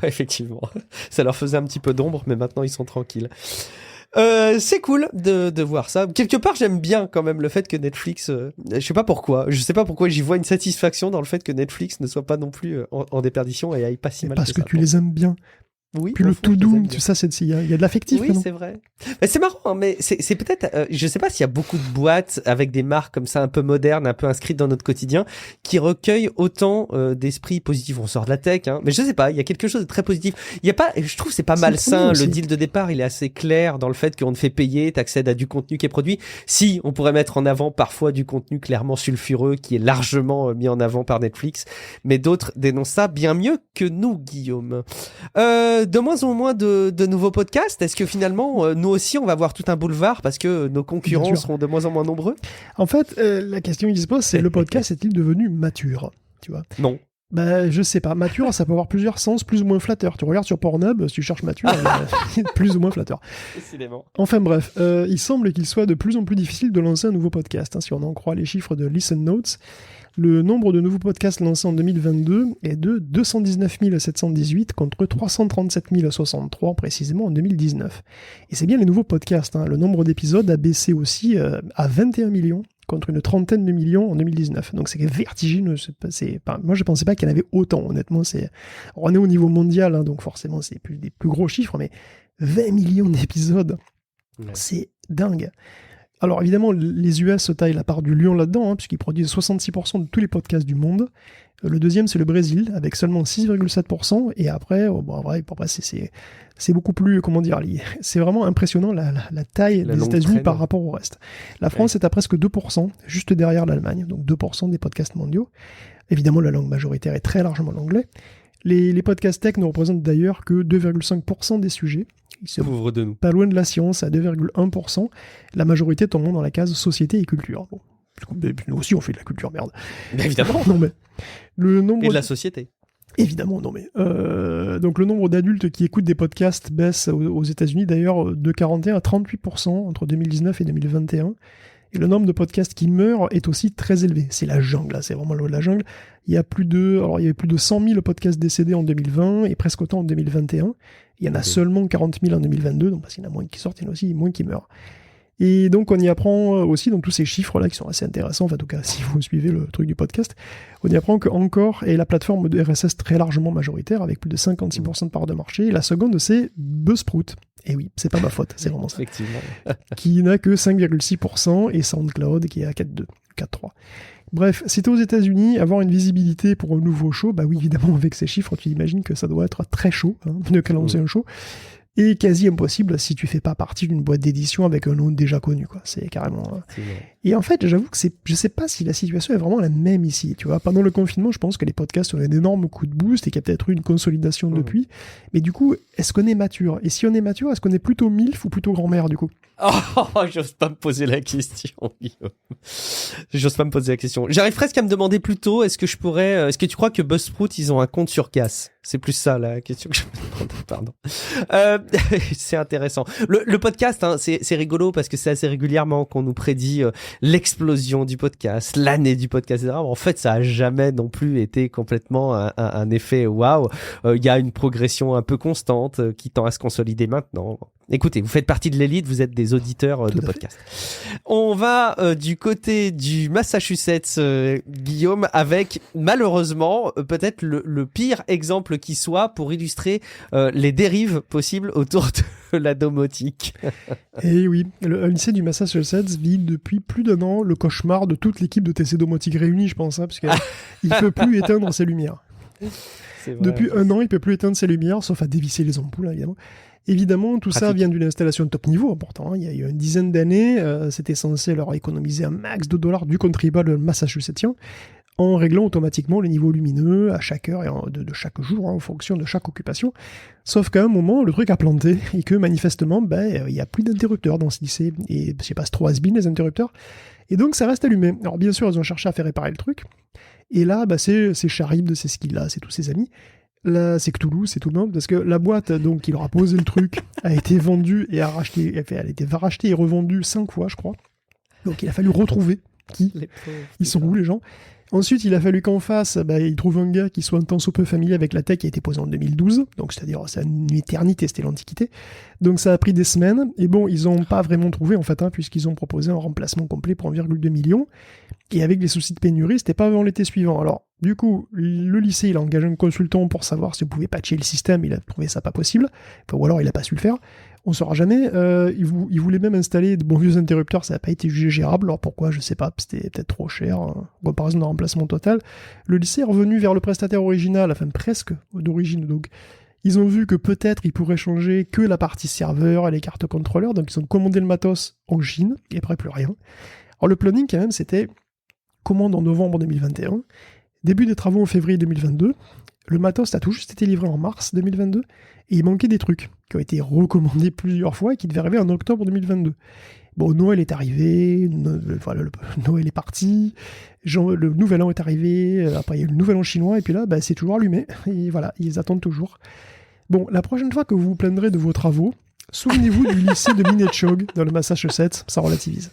Effectivement, ça leur faisait un petit peu d'ombre, mais maintenant ils sont tranquilles. C'est cool de voir ça. Quelque part, j'aime bien quand même le fait que Netflix, je sais pas pourquoi j'y vois une satisfaction dans le fait que Netflix ne soit pas non plus en déperdition et aille pas si mal. Parce que tu les aimes bien. Oui, puis le tout doux, tout ça, il y a de l'affectif. Oui, c'est vrai. Mais c'est marrant, mais c'est peut-être, je sais pas s'il y a beaucoup de boîtes avec des marques comme ça un peu modernes, un peu inscrites dans notre quotidien, qui recueillent autant d'esprit positif. On sort de la tech, mais je sais pas, il y a quelque chose de très positif. Il y a pas, je trouve que c'est pas malsain. Le deal de départ, il est assez clair dans le fait qu'on te fait payer, t'accèdes à du contenu qui est produit. Si, on pourrait mettre en avant parfois du contenu clairement sulfureux qui est largement mis en avant par Netflix, mais d'autres dénoncent ça bien mieux que nous, Guillaume. De moins en moins de nouveaux podcasts. Est-ce que finalement, nous aussi, on va avoir tout un boulevard parce que nos concurrents seront de moins en moins nombreux? En fait, la question qui se pose, c'est le podcast est-il devenu mature, tu vois? Non. Bah, je sais pas. Mature, ça peut avoir plusieurs sens, plus ou moins flatteur. Tu regardes sur Pornhub, si tu cherches mature, plus ou moins flatteur. Décidément. Enfin bref, il semble qu'il soit de plus en plus difficile de lancer un nouveau podcast. Si on en croit les chiffres de Listen Notes, le nombre de nouveaux podcasts lancés en 2022 est de 219 718 contre 337 063 précisément en 2019. Et c'est bien les nouveaux podcasts. Le nombre d'épisodes a baissé aussi à 21 millions contre une trentaine de millions en 2019. Donc c'est vertigineux. Moi je pensais pas qu'il y en avait autant, honnêtement. On est au niveau mondial, donc forcément c'est des plus gros chiffres, mais 20 millions d'épisodes, c'est dingue. Alors évidemment, les US se taillent la part du lion là-dedans, puisqu'ils produisent 66% de tous les podcasts du monde. Le deuxième, c'est le Brésil, avec seulement 6,7%. Et après, c'est beaucoup plus, c'est vraiment impressionnant la taille des États-Unis par rapport au reste. La France est à presque 2%, juste derrière l'Allemagne, donc 2% des podcasts mondiaux. Évidemment, la langue majoritaire est très largement l'anglais. Les podcasts tech ne représentent d'ailleurs que 2,5% des sujets. Ils sont pas loin de la science, à 2,1%. La majorité tombant dans la case société et culture. Bon. Nous aussi, on fait de la culture, merde. Mais évidemment. Non, mais le nombre et de la société. Évidemment, non mais... donc le nombre d'adultes qui écoutent des podcasts baisse aux États-Unis, d'ailleurs, de 41 à 38% entre 2019 et 2021. Et le nombre de podcasts qui meurent est aussi très élevé. C'est la jungle, là, c'est vraiment l'eau de la jungle. Il y avait plus de 100 000 podcasts décédés en 2020 et presque autant en 2021. Il y en a seulement 40 000 en 2022, donc parce qu'il y en a moins qui sortent, il y en a aussi moins qui meurent. Et donc on y apprend aussi, dans tous ces chiffres-là qui sont assez intéressants, enfin en tout cas si vous suivez le truc du podcast, on y apprend qu'Anchor est la plateforme de RSS très largement majoritaire, avec plus de 56% de part de marché. Et la seconde, c'est Buzzsprout. Et oui, c'est pas ma faute, c'est vraiment ça. Effectivement. Qui n'a que 5,6%, et SoundCloud qui est à 4,2, 4,3. Bref, c'était aux États-Unis, avoir une visibilité pour un nouveau show, bah oui, évidemment, avec ces chiffres, tu imagines que ça doit être très chaud, de lancer un show, et quasi impossible si tu fais pas partie d'une boîte d'édition avec un nom déjà connu, quoi. C'est carrément... Et en fait, j'avoue que je sais pas si la situation est vraiment la même ici, tu vois. Pendant le confinement, je pense que les podcasts ont eu un énorme coup de boost et qu'il y a peut-être eu une consolidation depuis. Mais du coup, est-ce qu'on est mature ? Et si on est mature, est-ce qu'on est plutôt MILF ou plutôt grand-mère, du coup ? Oh, j'ose pas me poser la question, Guillaume. J'ose pas me poser la question. J'arrive presque à me demander plutôt, est-ce que tu crois que Buzzsprout, ils ont un compte sur Gas ? C'est plus ça, la question que je me demande, pardon. C'est intéressant. Le podcast, c'est rigolo parce que c'est assez régulièrement qu'on nous prédit l'explosion du podcast, l'année du podcast, etc. En fait, ça a jamais non plus été complètement un effet waouh. Il y a une progression un peu constante qui tend à se consolider maintenant. Écoutez, vous faites partie de l'élite, vous êtes des auditeurs de podcast. On va du côté du Massachusetts, Guillaume, avec malheureusement peut-être le pire exemple qui soit pour illustrer les dérives possibles autour de la domotique. Et oui, un lycée du Massachusetts vit depuis plus d'un an le cauchemar de toute l'équipe de TC Domotique réunie, je pense, parce qu'il ne peut plus éteindre ses lumières. Vrai, depuis un an, il ne peut plus éteindre ses lumières, sauf à dévisser les ampoules, évidemment. Évidemment, tout ça vient d'une installation de top niveau, important. Il y a eu une dizaine d'années, c'était censé leur économiser un max de dollars du contribuable massachusettien, en réglant automatiquement le niveau lumineux à chaque heure et de chaque jour, en fonction de chaque occupation. Sauf qu'à un moment, le truc a planté, et que manifestement, il n'y a plus d'interrupteurs dans ce lycée. Et je sais pas, c'est trop has-been, les interrupteurs. Et donc, ça reste allumé. Alors, bien sûr, ils ont cherché à faire réparer le truc. Et là, c'est Charib, c'est Skilla, c'est tous ses amis. Là, c'est Cthulhu, c'est tout le monde, parce que la boîte donc qui leur a posé le truc a été vendue et elle a été rachetée et revendue 5 fois, je crois. Donc il a fallu retrouver qui. Ils sont où les gens ? Ensuite, il a fallu qu'en face, ils trouvent un gars qui soit un tant soit peu familier avec la tech qui a été posée en 2012. Donc c'est-à-dire, c'est une éternité, c'était l'Antiquité. Donc ça a pris des semaines. Et bon, ils n'ont pas vraiment trouvé en fait, puisqu'ils ont proposé un remplacement complet pour 1,2 million. Et avec les soucis de pénurie, c'était pas avant l'été suivant. Alors, du coup, le lycée, il a engagé un consultant pour savoir si vous pouvez patcher le système. Il a trouvé ça pas possible. Enfin, ou alors, il a pas su le faire. On saura jamais. Il voulait même installer de bons vieux interrupteurs. Ça n'a pas été jugé gérable. Alors pourquoi ? Je sais pas. C'était peut-être trop cher. En comparaison d'un remplacement total. Le lycée est revenu vers le prestataire original, enfin presque d'origine. Donc, ils ont vu que peut-être ils pourraient changer que la partie serveur et les cartes contrôleurs. Donc, ils ont commandé le matos en Chine. Et après, plus rien. Alors, le planning, quand même, c'était commande en novembre 2021. Début des travaux en février 2022. Le matos a tout juste été livré en mars 2022. Et il manquait des trucs qui ont été recommandés plusieurs fois et qui devaient arriver en octobre 2022. Bon, Noël est arrivé, Noël est parti, le nouvel an est arrivé, après il y a eu le nouvel an chinois, et puis là, c'est toujours allumé, et voilà, ils attendent toujours. Bon, la prochaine fois que vous vous plaindrez de vos travaux, souvenez-vous du lycée de Minnetonka dans le Massachusetts, ça relativise.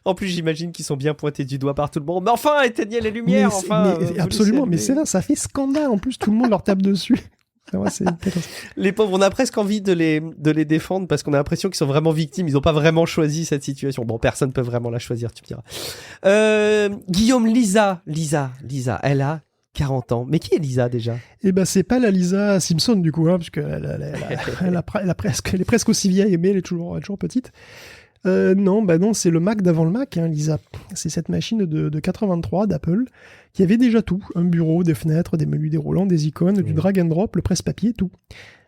En plus, j'imagine qu'ils sont bien pointés du doigt par tout le monde. Mais enfin, éteignez les lumières, absolument, mais c'est là, ça fait scandale, en plus, tout le monde leur tape dessus. Les pauvres, on a presque envie de les défendre parce qu'on a l'impression qu'ils sont vraiment victimes. Ils n'ont pas vraiment choisi cette situation. Bon, personne ne peut vraiment la choisir, tu me diras. Guillaume, Lisa, elle a 40 ans. Mais qui est Lisa déjà ? Eh ben, c'est pas la Lisa Simpson du coup, parce qu'elle est presque aussi vieille, mais elle est toujours petite. Non, c'est le Mac d'avant le Mac, Lisa. C'est cette machine de 83 d'Apple qui avait déjà tout. Un bureau, des fenêtres, des menus déroulants, des icônes, du drag and drop, le presse-papier, tout.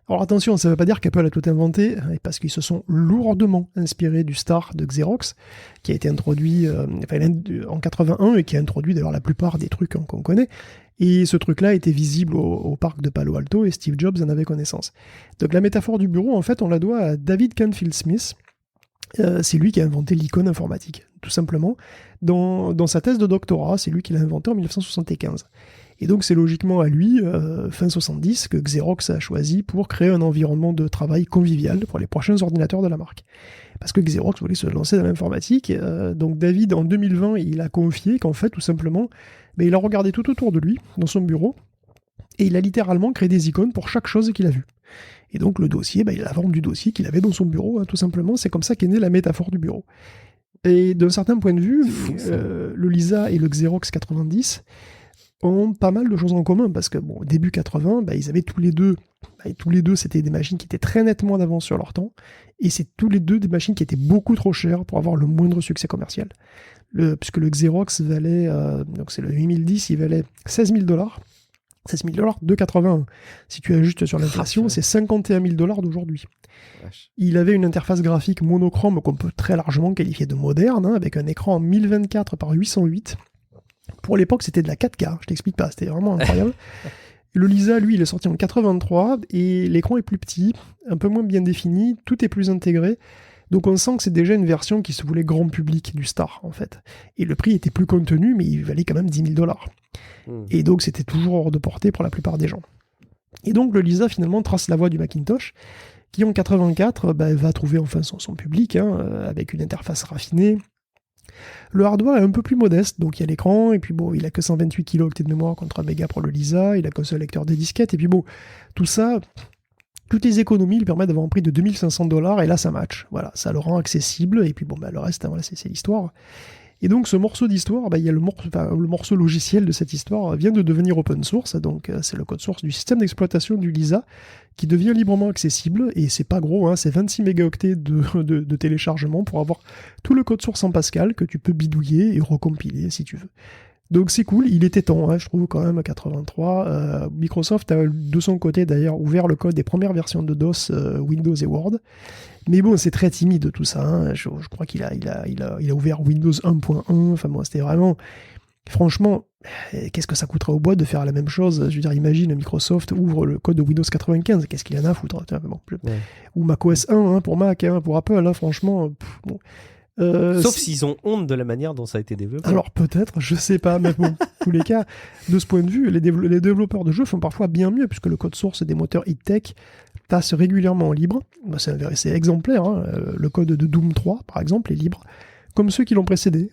Alors attention, ça ne veut pas dire qu'Apple a tout inventé, parce qu'ils se sont lourdement inspirés du Star de Xerox, qui a été introduit en 81 et qui a introduit d'ailleurs la plupart des trucs qu'on connaît. Et ce truc-là était visible au parc de Palo Alto et Steve Jobs en avait connaissance. Donc la métaphore du bureau, en fait, on la doit à David Canfield Smith. C'est lui qui a inventé l'icône informatique, tout simplement. Dans sa thèse de doctorat, c'est lui qui l'a inventé en 1975. Et donc c'est logiquement à lui, fin 70, que Xerox a choisi pour créer un environnement de travail convivial pour les prochains ordinateurs de la marque. Parce que Xerox voulait se lancer dans l'informatique. Donc David, en 2020, il a confié qu'en fait, tout simplement, il a regardé tout autour de lui, dans son bureau, et il a littéralement créé des icônes pour chaque chose qu'il a vue. Et donc le dossier, il a la forme du dossier qu'il avait dans son bureau, tout simplement. C'est comme ça qu'est née la métaphore du bureau. Et d'un certain point de vue, le Lisa et le Xerox 90 ont pas mal de choses en commun, parce que début 80, ils avaient tous les deux, c'était des machines qui étaient très nettement en avance sur leur temps, et c'est tous les deux des machines qui étaient beaucoup trop chères pour avoir le moindre succès commercial. Puisque le Xerox valait, donc c'est le 8010, il valait $16 000. $16 000 de 81. Si tu ajustes sur l'inflation, c'est $51 000 d'aujourd'hui. Wesh. Il avait une interface graphique monochrome qu'on peut très largement qualifier de moderne, avec un écran 1024 par 808. Pour l'époque, c'était de la 4K, je t'explique pas, c'était vraiment incroyable. Le Lisa, lui, il est sorti en 83, et l'écran est plus petit, un peu moins bien défini, tout est plus intégré. Donc on sent que c'est déjà une version qui se voulait grand public du Star, en fait. Et le prix était plus contenu, mais il valait quand même $10 000. Et donc c'était toujours hors de portée pour la plupart des gens. Et donc le Lisa finalement trace la voie du Macintosh, qui en 84 va trouver enfin son public, avec une interface raffinée. Le hardware est un peu plus modeste, donc il y a l'écran, et puis il a que 128 kilooctets de mémoire contre 1 méga pour le Lisa, il a qu'un seul lecteur de disquette, et puis tout ça, toutes les économies lui permettent d'avoir un prix de $2500, et là ça match. Voilà, ça le rend accessible, et puis le reste, voilà, c'est l'histoire. Et donc ce morceau d'histoire, il y a le morceau logiciel de cette histoire vient de devenir open source, donc c'est le code source du système d'exploitation du Lisa qui devient librement accessible, et c'est pas gros, c'est 26 mégaoctets de téléchargement pour avoir tout le code source en Pascal que tu peux bidouiller et recompiler si tu veux. Donc c'est cool, il était temps, je trouve quand même à 83. Microsoft a de son côté d'ailleurs ouvert le code des premières versions de DOS, Windows et Word. Mais c'est très timide tout ça. Je crois qu'il a ouvert Windows 1.1. Enfin c'était vraiment... Franchement, qu'est-ce que ça coûterait aux boîtes de faire la même chose ? Je veux dire, imagine Microsoft ouvre le code de Windows 95. Qu'est-ce qu'il en a à foutre ? Ou macOS 1 pour Mac, pour Apple, franchement... Sauf s'ils ont honte de la manière dont ça a été développé. Alors peut-être, je sais pas, mais en tous les cas, de ce point de vue, les développeurs de jeux font parfois bien mieux, puisque le code source des moteurs high-tech passe régulièrement en libre. C'est exemplaire, le code de Doom 3, par exemple, est libre, comme ceux qui l'ont précédé.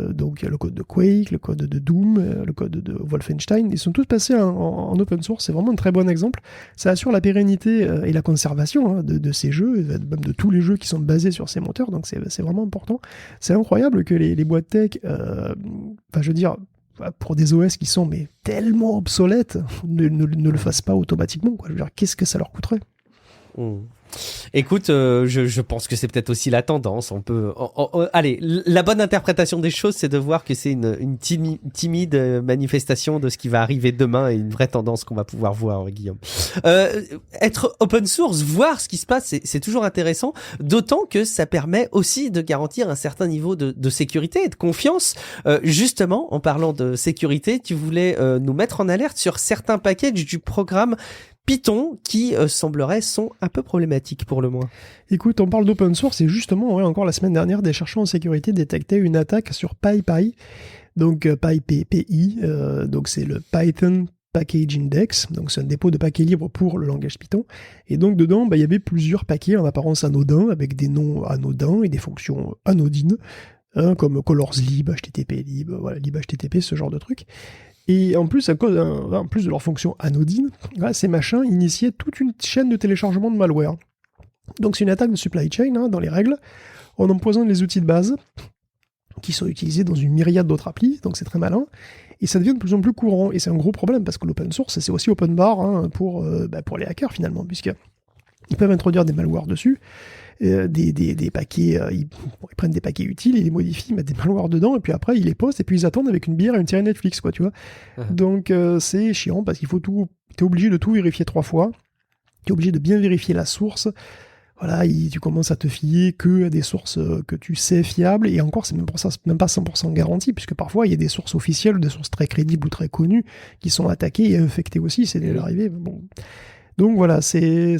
Donc il y a le code de Quake, le code de Doom, le code de Wolfenstein, ils sont tous passés en open source, c'est vraiment un très bon exemple. Ça assure la pérennité et la conservation de ces jeux, même de tous les jeux qui sont basés sur ces moteurs, donc c'est vraiment important. C'est incroyable que les boîtes tech, je veux dire, pour des OS qui sont tellement obsolètes, ne le fassent pas automatiquement, quoi. Je veux dire, qu'est-ce que ça leur coûterait ? Écoute, je pense que c'est peut-être aussi la tendance. On peut, allez, la bonne interprétation des choses, c'est de voir que c'est une timide manifestation de ce qui va arriver demain et une vraie tendance qu'on va pouvoir voir, Guillaume. Être open source, voir ce qui se passe, c'est toujours intéressant, d'autant que ça permet aussi de garantir un certain niveau de sécurité et de confiance. Justement, en parlant de sécurité, tu voulais nous mettre en alerte sur certains packages du programme Python qui semblerait sont un peu problématiques pour le moins. Écoute, on parle d'open source et justement, encore la semaine dernière, des chercheurs en sécurité détectaient une attaque sur PyPy. Donc PyPI, donc c'est le Python Package Index, donc c'est un dépôt de paquets libres pour le langage Python. Et donc dedans, il y avait plusieurs paquets en apparence anodins, avec des noms anodins et des fonctions anodines, comme colorslib, httplib, voilà, libhttp, ce genre de truc. Et en plus, en plus de leurs fonctions anodines, ces machins initiaient toute une chaîne de téléchargement de malware. Donc c'est une attaque de supply chain, dans les règles. On empoisonne les outils de base, qui sont utilisés dans une myriade d'autres applis, donc c'est très malin. Et ça devient de plus en plus courant, et c'est un gros problème, parce que l'open source, c'est aussi open bar pour les hackers, finalement, puisqu'ils peuvent introduire des malwares dessus, des paquets, ils prennent des paquets utiles, ils les modifient, ils mettent des malwares dedans, et puis après, ils les postent, et puis ils attendent avec une bière et une série Netflix, quoi, tu vois. Donc, c'est chiant, parce qu'il faut t'es obligé de tout vérifier 3 fois, t'es obligé de bien vérifier la source. Voilà, tu commences à te fier que à des sources que tu sais fiables, et encore, c'est même pas 100% garanti, puisque parfois, il y a des sources officielles, ou des sources très crédibles ou très connues, qui sont attaquées et infectées aussi, c'est déjà arrivé. Bon. Donc voilà, c'est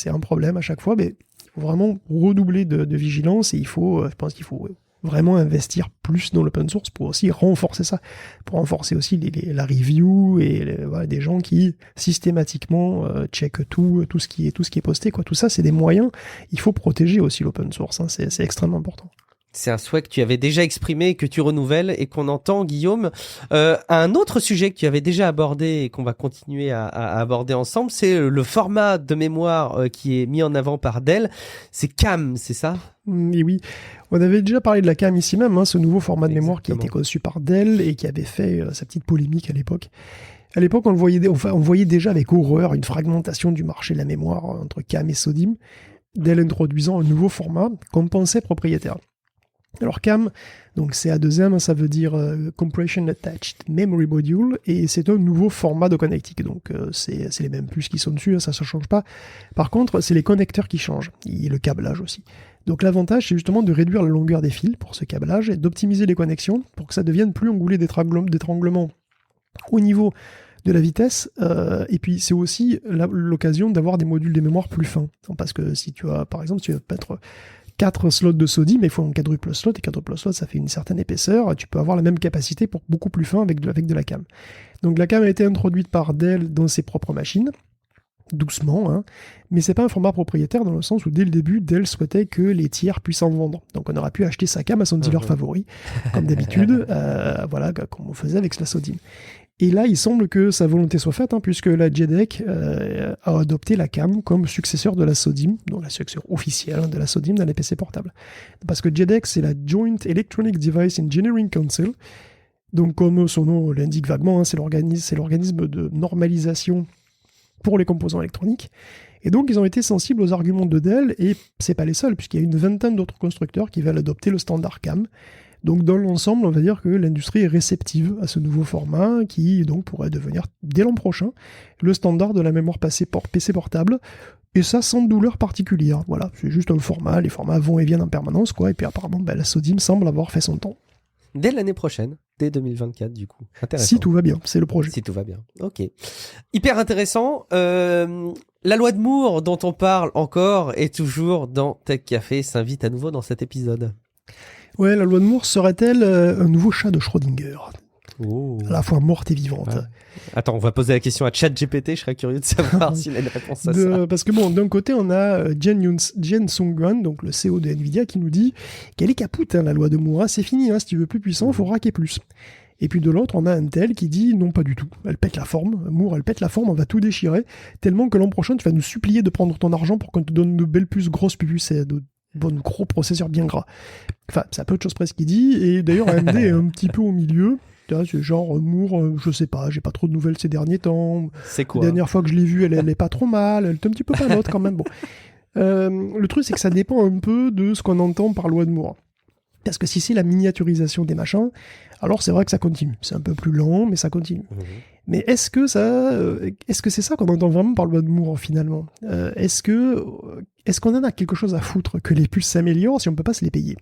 un problème à chaque fois, mais il faut vraiment redoubler de vigilance, et je pense qu'il faut vraiment investir plus dans l'open source pour aussi renforcer ça, pour renforcer aussi la review et des gens qui systématiquement checkent tout ce qui est posté, quoi. Tout ça, c'est des moyens. Il faut protéger aussi l'open source, c'est extrêmement important. C'est un souhait que tu avais déjà exprimé et que tu renouvelles et qu'on entend, Guillaume. Un autre sujet que tu avais déjà abordé et qu'on va continuer à aborder ensemble, c'est le format de mémoire qui est mis en avant par Dell. C'est CAM, c'est ça ? Et oui, on avait déjà parlé de la CAM ici même, ce nouveau format de mémoire qui a été conçu par Dell et qui avait fait sa petite polémique à l'époque. À l'époque, on voyait déjà avec horreur une fragmentation du marché de la mémoire entre CAM et SODIMM, Dell introduisant un nouveau format qu'on pensait propriétaire. Alors CAM, donc CA2M, ça veut dire Compression Attached Memory Module, et c'est un nouveau format de connectique, donc c'est les mêmes puces qui sont dessus, ça ne change pas. Par contre, c'est les connecteurs qui changent, et le câblage aussi. Donc l'avantage, c'est justement de réduire la longueur des fils pour ce câblage, et d'optimiser les connexions pour que ça devienne plus un goulet d'étranglement au niveau de la vitesse, et puis c'est aussi l'occasion d'avoir des modules de mémoire plus fins, parce que si tu as, par exemple, tu vas mettre 4 slots de SODIMM, mais il faut un quadruple slot, et quadruple slot, ça fait une certaine épaisseur, tu peux avoir la même capacité pour beaucoup plus fin avec de la CAM. Donc la CAM a été introduite par Dell dans ses propres machines, doucement, mais c'est pas un format propriétaire dans le sens où dès le début, Dell souhaitait que les tiers puissent en vendre. Donc on aurait pu acheter sa CAM à son dealer favori, comme d'habitude, comme on faisait avec la SODIMM. Et là, il semble que sa volonté soit faite, puisque la JEDEC a adopté la CAM comme successeur de la SODIMM, donc la successeur officielle de la SODIMM dans les PC portables. Parce que JEDEC, c'est la Joint Electronic Device Engineering Council. Donc, comme son nom l'indique vaguement, c'est l'organisme de normalisation pour les composants électroniques. Et donc, ils ont été sensibles aux arguments de Dell, et c'est pas les seuls, puisqu'il y a une vingtaine d'autres constructeurs qui veulent adopter le standard CAM. Donc dans l'ensemble, on va dire que l'industrie est réceptive à ce nouveau format qui donc pourrait devenir dès l'an prochain le standard de la mémoire PC portable, et ça sans douleur particulière. Voilà, c'est juste un format, les formats vont et viennent en permanence, quoi. Et puis apparemment, la SODIMM semble avoir fait son temps. Dès l'année prochaine, dès 2024 du coup. Intéressant. Si tout va bien, c'est le projet. Si tout va bien, ok. Hyper intéressant. La loi de Moore dont on parle encore et toujours dans Tech Café s'invite à nouveau dans cet épisode. Ouais, la loi de Moore serait-elle un nouveau chat de Schrödinger ? À la fois morte et vivante. Ouais. Attends, on va poser la question à ChatGPT, je serais curieux de savoir s'il a une réponse à ça. Parce que d'un côté, on a Jen Sung-Wan, donc le CEO de Nvidia, qui nous dit qu'elle est capoute, la loi de Moore, c'est fini, si tu veux plus puissant, il faut raquer plus. Et puis de l'autre, on a Intel qui dit non, pas du tout. Elle pète la forme, Moore, elle pète la forme, on va tout déchirer, tellement que l'an prochain, tu vas nous supplier de prendre ton argent pour qu'on te donne de belles puces grosses puces et de gros processeurs bien gras. Enfin, c'est un peu autre chose presque qu'il dit, et d'ailleurs AMD est un petit peu au milieu. C'est genre Moore, je sais pas, j'ai pas trop de nouvelles ces derniers temps. C'est quoi ? La dernière fois que je l'ai vue, elle est pas trop mal, elle est un petit peu pas l'autre quand même. Bon. Le truc, c'est que ça dépend un peu de ce qu'on entend par loi de Moore. Parce que si c'est la miniaturisation des machins, alors c'est vrai que ça continue. C'est un peu plus lent, mais ça continue. Mais est-ce que c'est ça qu'on entend vraiment par loi de Moore finalement ? Est-ce qu'on en a quelque chose à foutre que les puces s'améliorent si on peut pas se les payer ?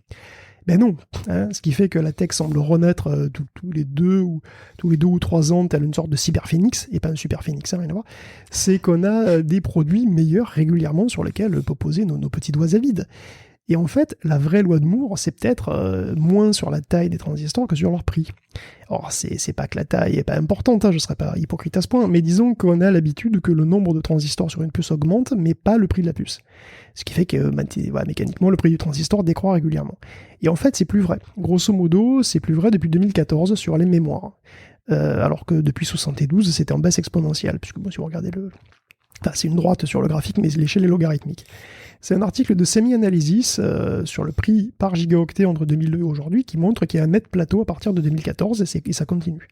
Ben non, hein, ce qui fait que la tech semble renaître tous les 2 ou 3 ans, tel une sorte de cyberphénix, et pas un superphénix, hein, rien à voir, c'est qu'on a des produits meilleurs régulièrement sur lesquels on peut poser nos petits doigts à vide. Et en fait, la vraie loi de Moore, c'est peut-être moins sur la taille des transistors que sur leur prix. Alors, c'est pas que la taille est pas importante, hein, je serais pas hypocrite à ce point, mais disons qu'on a l'habitude que le nombre de transistors sur une puce augmente, mais pas le prix de la puce. Ce qui fait que mécaniquement, le prix du transistor décroît régulièrement. Et en fait, c'est plus vrai. Grosso modo, c'est plus vrai depuis 2014 sur les mémoires. Alors que depuis 72, c'était en baisse exponentielle, puisque si vous regardez c'est une droite sur le graphique, mais l'échelle est logarithmique. C'est un article de Semi-Analysis sur le prix par gigaoctet entre 2002 et aujourd'hui qui montre qu'il y a un net plateau à partir de 2014 et ça continue.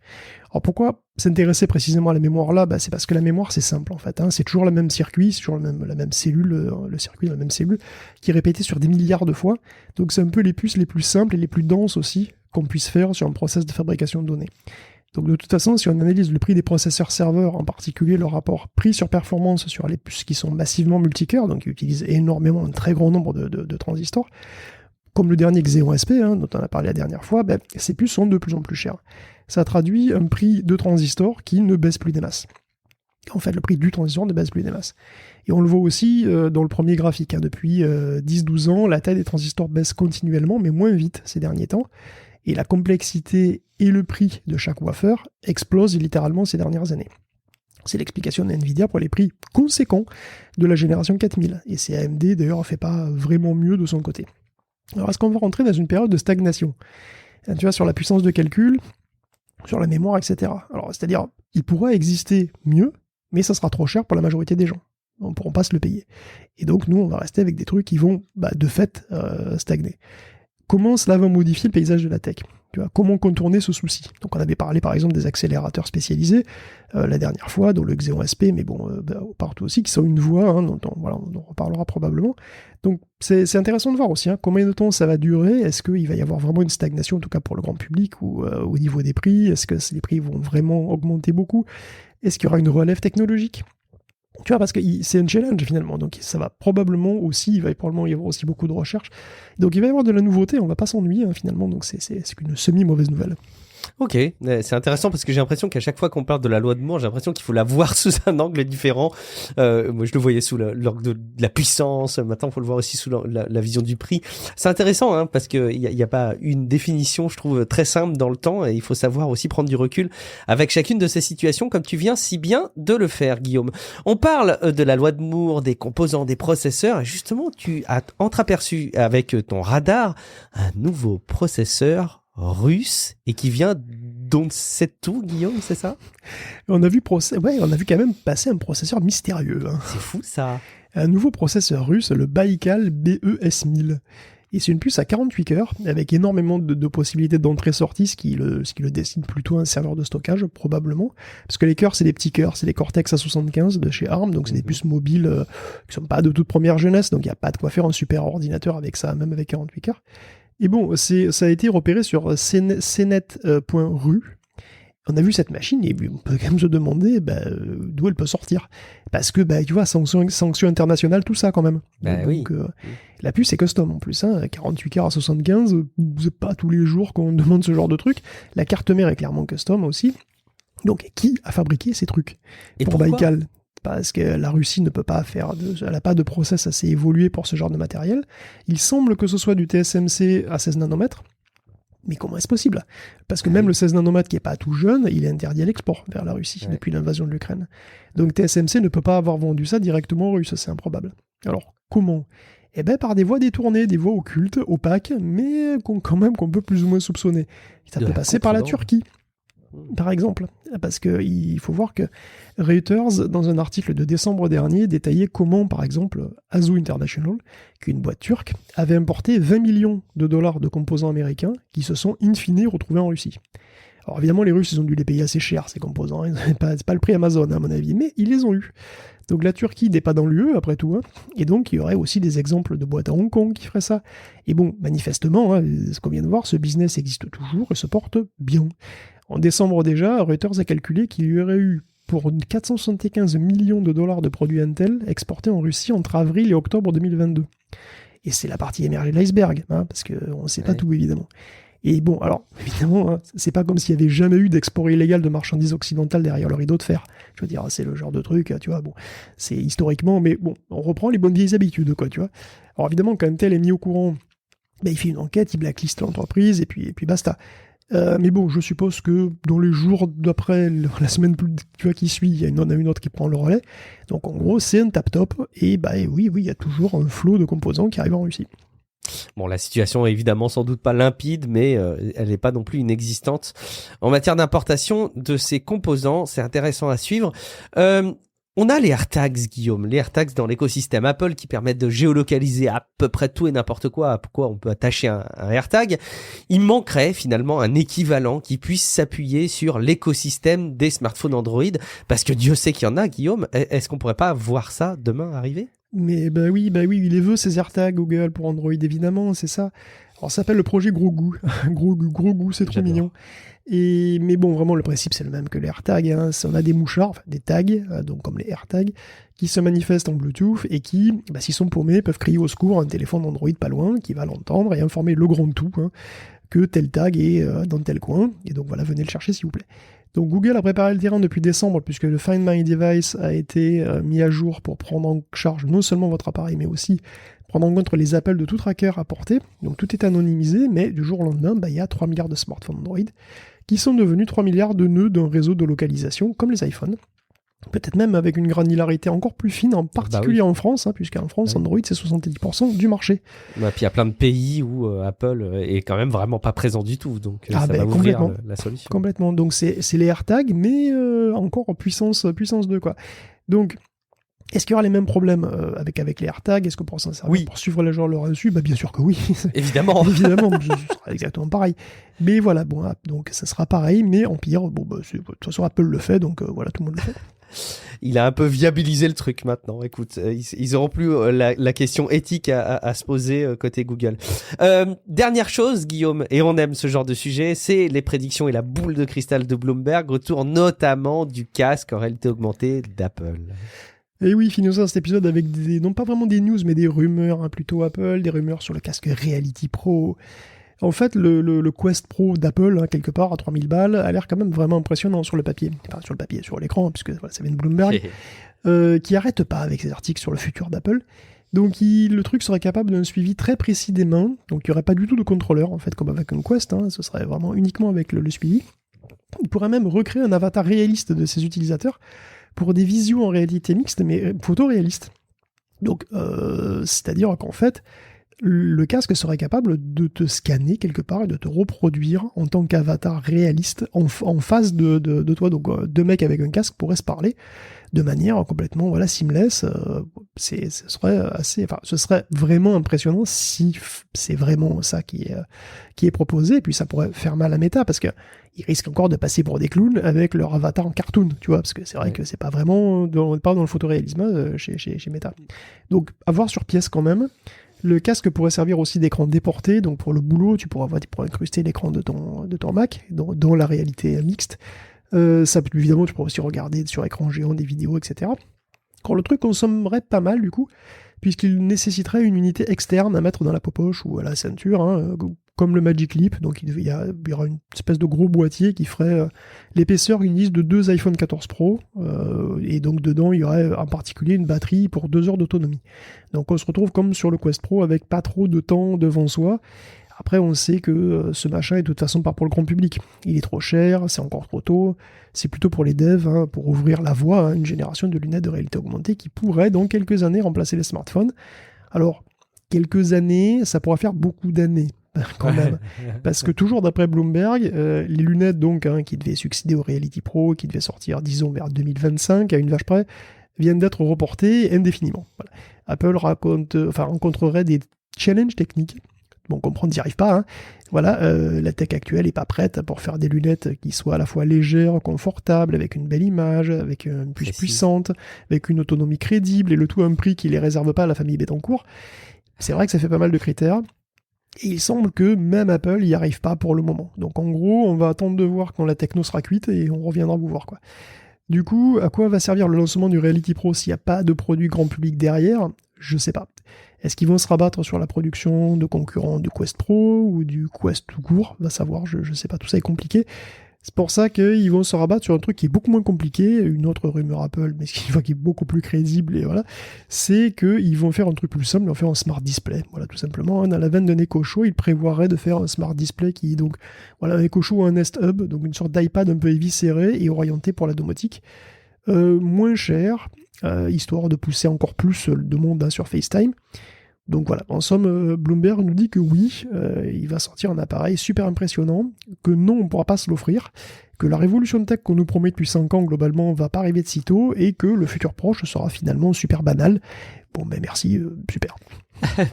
Alors pourquoi s'intéresser précisément à la mémoire là ? C'est parce que la mémoire c'est simple en fait. Hein. C'est toujours le même circuit, c'est toujours la même cellule, le circuit de la même cellule qui est répété sur des milliards de fois. Donc c'est un peu les puces les plus simples et les plus denses aussi qu'on puisse faire sur un process de fabrication de données. Donc de toute façon, si on analyse le prix des processeurs serveurs, en particulier le rapport prix sur performance sur les puces qui sont massivement multicœurs, donc qui utilisent énormément un très grand nombre de transistors, comme le dernier Xeon SP, dont on a parlé la dernière fois, ces puces sont de plus en plus chères. Ça traduit un prix de transistor qui ne baisse plus des masses. En fait, le prix du transistor ne baisse plus des masses. Et on le voit aussi dans le premier graphique. Depuis 10-12 ans, la taille des transistors baisse continuellement, mais moins vite ces derniers temps. Et la complexité et le prix de chaque wafer explosent littéralement ces dernières années. C'est l'explication d'NVIDIA pour les prix conséquents de la génération 4000. Et c'est AMD, d'ailleurs, ne fait pas vraiment mieux de son côté. Alors, est-ce qu'on va rentrer dans une période de stagnation ? Tu vois, sur la puissance de calcul, sur la mémoire, etc. Alors, c'est-à-dire, il pourrait exister mieux, mais ça sera trop cher pour la majorité des gens. On ne pourra pas se le payer. Et donc, nous, on va rester avec des trucs qui vont, de fait, stagner. Comment cela va modifier le paysage de la tech ? Tu vois, comment contourner ce souci ? Donc on avait parlé par exemple des accélérateurs spécialisés la dernière fois, dont le Xeon SP, mais partout aussi, qui sont une voie, dont on reparlera probablement. Donc c'est intéressant de voir aussi combien de temps ça va durer. Est-ce qu'il va y avoir vraiment une stagnation, en tout cas pour le grand public, ou au niveau des prix ? Est-ce que les prix vont vraiment augmenter beaucoup ? Est-ce qu'il y aura une relève technologique ? Tu vois, parce que c'est un challenge finalement, donc ça va probablement aussi, il va probablement y avoir aussi beaucoup de recherches. Donc il va y avoir de la nouveauté, on va pas s'ennuyer finalement, donc c'est qu'une semi-mauvaise nouvelle. Ok, c'est intéressant parce que j'ai l'impression qu'à chaque fois qu'on parle de la loi de Moore, j'ai l'impression qu'il faut la voir sous un angle différent. Moi, je le voyais sous l'angle de la puissance. Maintenant, il faut le voir aussi sous la vision du prix. C'est intéressant parce que il y a pas une définition, je trouve, très simple dans le temps, et il faut savoir aussi prendre du recul avec chacune de ces situations, comme tu viens si bien de le faire, Guillaume. On parle de la loi de Moore, des composants, des processeurs, et justement, tu as entreaperçu avec ton radar un nouveau processeur russe et qui vient d'on sait tout, Guillaume, c'est ça ? On a vu quand même passer un processeur mystérieux. C'est fou ça. Un nouveau processeur russe, le Baikal BES1000. Et c'est une puce à 48 cœurs, avec énormément de possibilités d'entrée-sortie, ce qui le destine plutôt à un serveur de stockage, probablement. Parce que les cœurs, c'est des petits cœurs, c'est des Cortex A75 de chez ARM, donc c'est des puces mobiles qui sont pas de toute première jeunesse, donc il n'y a pas de quoi faire un super ordinateur avec ça, même avec 48 cœurs. Et bon, ça a été repéré sur cnet.ru. On a vu cette machine et on peut quand même se demander d'où elle peut sortir. Parce que, tu vois, sanctions internationales, tout ça quand même. Donc, la puce est custom en plus. 48 cœurs à 75, c'est pas tous les jours qu'on demande ce genre de truc. La carte mère est clairement custom aussi. Donc, qui a fabriqué ces trucs ? Et pour Baikal ? Parce que la Russie ne peut pas elle n'a pas de process assez évolué pour ce genre de matériel. Il semble que ce soit du TSMC à 16 nanomètres. Mais comment est-ce possible ? Parce que même le 16 nanomètres qui est pas tout jeune, il est interdit à l'export vers la Russie depuis l'invasion de l'Ukraine. Donc TSMC ne peut pas avoir vendu ça directement aux Russes, c'est improbable. Alors comment ? Par des voies détournées, des voies occultes, opaques, mais qu'on peut plus ou moins soupçonner. Ça peut passer par la Turquie. Par exemple, parce qu'il faut voir que Reuters, dans un article de décembre dernier, détaillait comment, par exemple, Azu International, qui est une boîte turque, avait importé 20 millions de dollars de composants américains qui se sont in fine retrouvés en Russie. Alors évidemment, les Russes, ils ont dû les payer assez cher, ces composants, c'est pas le prix Amazon, à mon avis, mais ils les ont eus. Donc la Turquie n'est pas dans l'UE, après tout, et donc il y aurait aussi des exemples de boîtes à Hong Kong qui feraient ça. Et bon, manifestement, ce qu'on vient de voir, ce business existe toujours et se porte bien. En décembre déjà, Reuters a calculé qu'il y aurait eu pour 475 millions de dollars de produits Intel exportés en Russie entre avril et octobre 2022. Et c'est la partie émergée de l'iceberg, hein, parce qu'on ne sait pas tout, évidemment. Et bon, alors, évidemment, hein, c'est pas comme s'il n'y avait jamais eu d'export illégal de marchandises occidentales derrière le rideau de fer. Je veux dire, c'est le genre de truc, tu vois, bon, c'est historiquement, mais bon, on reprend les bonnes vieilles habitudes, quoi, tu vois. Alors évidemment, quand Intel est mis au courant, il fait une enquête, il blacklist l'entreprise, et puis basta. Mais bon, je suppose que dans les jours d'après, la semaine qui suit, il y en a une autre qui prend le relais. Donc en gros, c'est un tap-top, et oui, il y a toujours un flot de composants qui arrivent en Russie. Bon, la situation est évidemment sans doute pas limpide, mais elle n'est pas non plus inexistante. En matière d'importation de ces composants, c'est intéressant à suivre. On a les AirTags, Guillaume, les AirTags dans l'écosystème Apple qui permettent de géolocaliser à peu près tout et n'importe quoi, à quoi on peut attacher un AirTag. Il manquerait finalement un équivalent qui puisse s'appuyer sur l'écosystème des smartphones Android, parce que Dieu sait qu'il y en a, Guillaume. Est-ce qu'on pourrait pas voir ça demain arriver ? Mais oui, il les veut, ces AirTags Google pour Android, évidemment, c'est ça. Alors, ça s'appelle le projet Gros Goût. Gros Goût, c'est trop mignon. Mais bon, vraiment, le principe, c'est le même que les AirTags. Hein. On a des mouchards, enfin, des tags, donc comme les AirTags, qui se manifestent en Bluetooth et qui, s'ils sont paumés, peuvent crier au secours à un téléphone Android pas loin, qui va l'entendre et informer le grand tout, hein, que tel tag est dans tel coin. Et donc voilà, venez le chercher, s'il vous plaît. Donc Google a préparé le terrain depuis décembre, puisque le Find My Device a été mis à jour pour prendre en charge non seulement votre appareil, mais aussi prendre en compte les appels de tout tracker apportés. Donc tout est anonymisé, mais du jour au lendemain, il y a 3 milliards de smartphones Android qui sont devenus 3 milliards de nœuds d'un réseau de localisation, comme les iPhones. Peut-être même avec une granularité encore plus fine, en particulier en France, hein, puisqu'en France, Android, c'est 70% du marché. Puis il y a plein de pays où Apple est quand même vraiment pas présent du tout, donc ça va ouvrir la solution. Complètement, donc c'est les AirTags, mais encore en puissance 2, quoi. Donc, est-ce qu'il y aura les mêmes problèmes avec les AirTags ? Est-ce qu'on pourra s'en servir pour suivre les gens leur reçu ? Bien sûr que oui. Évidemment. Évidemment, ce sera exactement pareil. Mais voilà, bon, donc ça sera pareil, mais en pire. Bon, de toute façon, Apple le fait, donc voilà, tout le monde le fait. Il a un peu viabilisé le truc maintenant. Écoute, ils auront plus la question éthique à se poser côté Google. Dernière chose, Guillaume, et on aime ce genre de sujet, c'est les prédictions et la boule de cristal de Bloomberg, autour notamment du casque en réalité augmentée d'Apple. Et oui, finissons cet épisode avec non pas vraiment des news, mais des rumeurs, hein, plutôt Apple, des rumeurs sur le casque Reality Pro. En fait, le Quest Pro d'Apple, hein, quelque part, à 3000 balles, a l'air quand même vraiment impressionnant sur le papier. Enfin, sur l'écran, hein, puisque voilà, ça vient de Bloomberg, qui arrête pas avec ses articles sur le futur d'Apple. Donc, le truc serait capable d'un suivi très précis des mains. Donc, il n'y aurait pas du tout de contrôleur, en fait, comme avec un Quest. Hein, ce serait vraiment uniquement avec le suivi. Il pourrait même recréer un avatar réaliste de ses utilisateurs pour des visios en réalité mixte, mais photoréalistes. Donc, c'est-à-dire qu'en fait, le casque serait capable de te scanner quelque part et de te reproduire en tant qu'avatar réaliste en face de toi. Donc, deux mecs avec un casque pourraient se parler de manière complètement seamless. Ce serait vraiment impressionnant si c'est vraiment ça qui est proposé. Et puis ça pourrait faire mal à Meta parce que ils risquent encore de passer pour des clowns avec leur avatar en cartoon, tu vois, parce que c'est vrai que c'est pas vraiment pas dans le photoréalisme chez Meta. Donc à voir sur pièce quand même. Le casque pourrait servir aussi d'écran déporté, donc pour le boulot, tu pourrais incruster l'écran de ton Mac dans la réalité mixte. Ça, évidemment, tu pourrais aussi regarder sur écran géant des vidéos, etc. Quand le truc consommerait pas mal, du coup, puisqu'il nécessiterait une unité externe à mettre dans la poche ou à la ceinture, hein, comme le Magic Leap. Donc il y aura une espèce de gros boîtier qui ferait l'épaisseur, ils disent, de 2 iPhone 14 Pro. Et donc dedans, il y aurait en particulier une batterie pour 2 heures d'autonomie. Donc on se retrouve comme sur le Quest Pro avec pas trop de temps devant soi. Après, on sait que ce machin est de toute façon pas pour le grand public. Il est trop cher, c'est encore trop tôt. C'est plutôt pour les devs, hein, pour ouvrir la voie à une génération de lunettes de réalité augmentée qui pourrait, dans quelques années, remplacer les smartphones. Alors, quelques années, ça pourra faire beaucoup d'années, quand même. Parce que toujours d'après Bloomberg, les lunettes donc qui devaient succéder au Reality Pro, qui devaient sortir, disons, vers 2025, à une vache près, viennent d'être reportées indéfiniment. Voilà. Apple rencontrerait des challenges techniques. Bon, comprendre, n'y arrive pas. Hein. Voilà, la tech actuelle n'est pas prête pour faire des lunettes qui soient à la fois légères, confortables, avec une belle image, avec une puce puissante, avec une autonomie crédible, et le tout à un prix qui ne les réserve pas à la famille Bettencourt. C'est vrai que ça fait pas mal de critères. Et il semble que même Apple n'y arrive pas pour le moment. Donc en gros, on va attendre de voir quand la techno sera cuite et on reviendra vous voir, quoi. Du coup, à quoi va servir le lancement du Reality Pro s'il n'y a pas de produit grand public derrière ? Je sais pas. Est-ce qu'ils vont se rabattre sur la production de concurrents du Quest Pro ou du Quest tout court? Va savoir, je sais pas, tout ça est compliqué. C'est pour ça qu'ils vont se rabattre sur un truc qui est beaucoup moins compliqué, une autre rumeur Apple, mais qui est beaucoup plus crédible, et voilà, c'est qu'ils vont faire un truc plus simple, ils vont faire un smart display, voilà, tout simplement. Dans la veine d'un Echo Show, ils prévoiraient de faire un smart display qui est donc, voilà, un Echo Show ou un Nest Hub, donc une sorte d'iPad un peu éviscéré et orienté pour la domotique, moins cher, histoire de pousser encore plus de monde sur FaceTime. Donc voilà, en somme, Bloomberg nous dit que oui, il va sortir un appareil super impressionnant, que non, on ne pourra pas se l'offrir, que la révolution de tech qu'on nous promet depuis 5 ans, globalement, va pas arriver de sitôt, et que le futur proche sera finalement super banal. Bon, ben merci, super.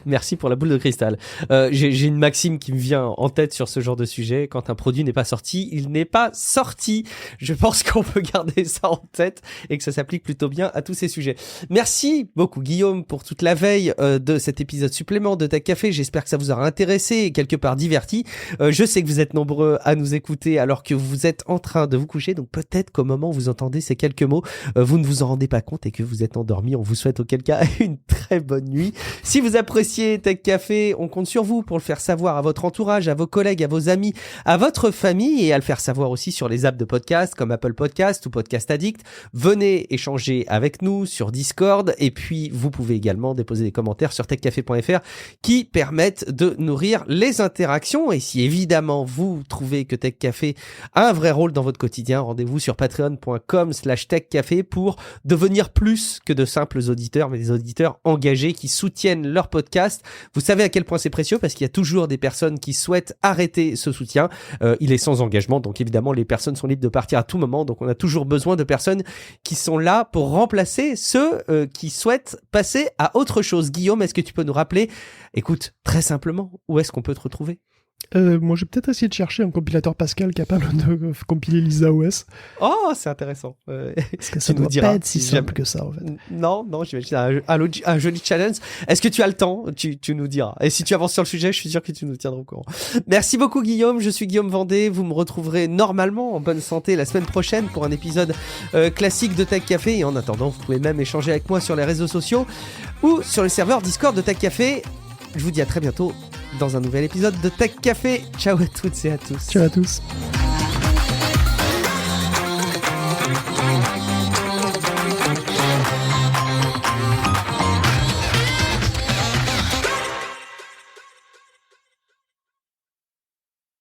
Merci pour la boule de cristal. J'ai une maxime qui me vient en tête sur ce genre de sujet. Quand un produit n'est pas sorti, il n'est pas sorti. Je pense qu'on peut garder ça en tête et que ça s'applique plutôt bien à tous ces sujets. Merci beaucoup Guillaume pour toute la veille de cet épisode supplément de Tech Café. J'espère que ça vous aura intéressé et quelque part diverti. Je sais que vous êtes nombreux à nous écouter alors que vous êtes en train de vous coucher. Donc peut-être qu'au moment où vous entendez ces quelques mots, vous ne vous en rendez pas compte et que vous êtes endormi. On vous souhaite auquel cas une très bonne nuit. Si vous appréciez Tech Café, on compte sur vous pour le faire savoir à votre entourage, à vos collègues, à vos amis, à votre famille et à le faire savoir aussi sur les apps de podcast comme Apple Podcast ou Podcast Addict. Venez échanger avec nous sur Discord et puis vous pouvez également déposer des commentaires sur techcafé.fr qui permettent de nourrir les interactions. Et si évidemment vous trouvez que Tech Café a un vrai rôle dans votre quotidien, rendez-vous sur patreon.com/techcafé pour devenir plus que de simples auditeurs, mais des auditeurs engagés qui soutiennent leur podcast. Vous savez à quel point c'est précieux parce qu'il y a toujours des personnes qui souhaitent arrêter ce soutien. Il est sans engagement, donc évidemment les personnes sont libres de partir à tout moment, donc on a toujours besoin de personnes qui sont là pour remplacer ceux qui souhaitent passer à autre chose. Guillaume, est-ce que tu peux nous rappeler, écoute, très simplement, où est-ce qu'on peut te retrouver ? Moi, je vais peut-être essayer de chercher un compilateur Pascal capable de compiler LisaOS. Oh, c'est intéressant. Parce que ça ne doit pas être si simple que ça, en fait. Non, j'imagine un joli challenge. Est-ce que tu as le temps ? Tu nous diras. Et si tu avances sur le sujet, je suis sûr que tu nous tiendras au courant. Merci beaucoup, Guillaume. Je suis Guillaume Vendée. Vous me retrouverez normalement en bonne santé la semaine prochaine pour un épisode classique de Tech Café. Et en attendant, vous pouvez même échanger avec moi sur les réseaux sociaux ou sur le serveur Discord de Tech Café. Je vous dis à très bientôt dans un nouvel épisode de Tech Café. Ciao à toutes et à tous. Ciao à tous.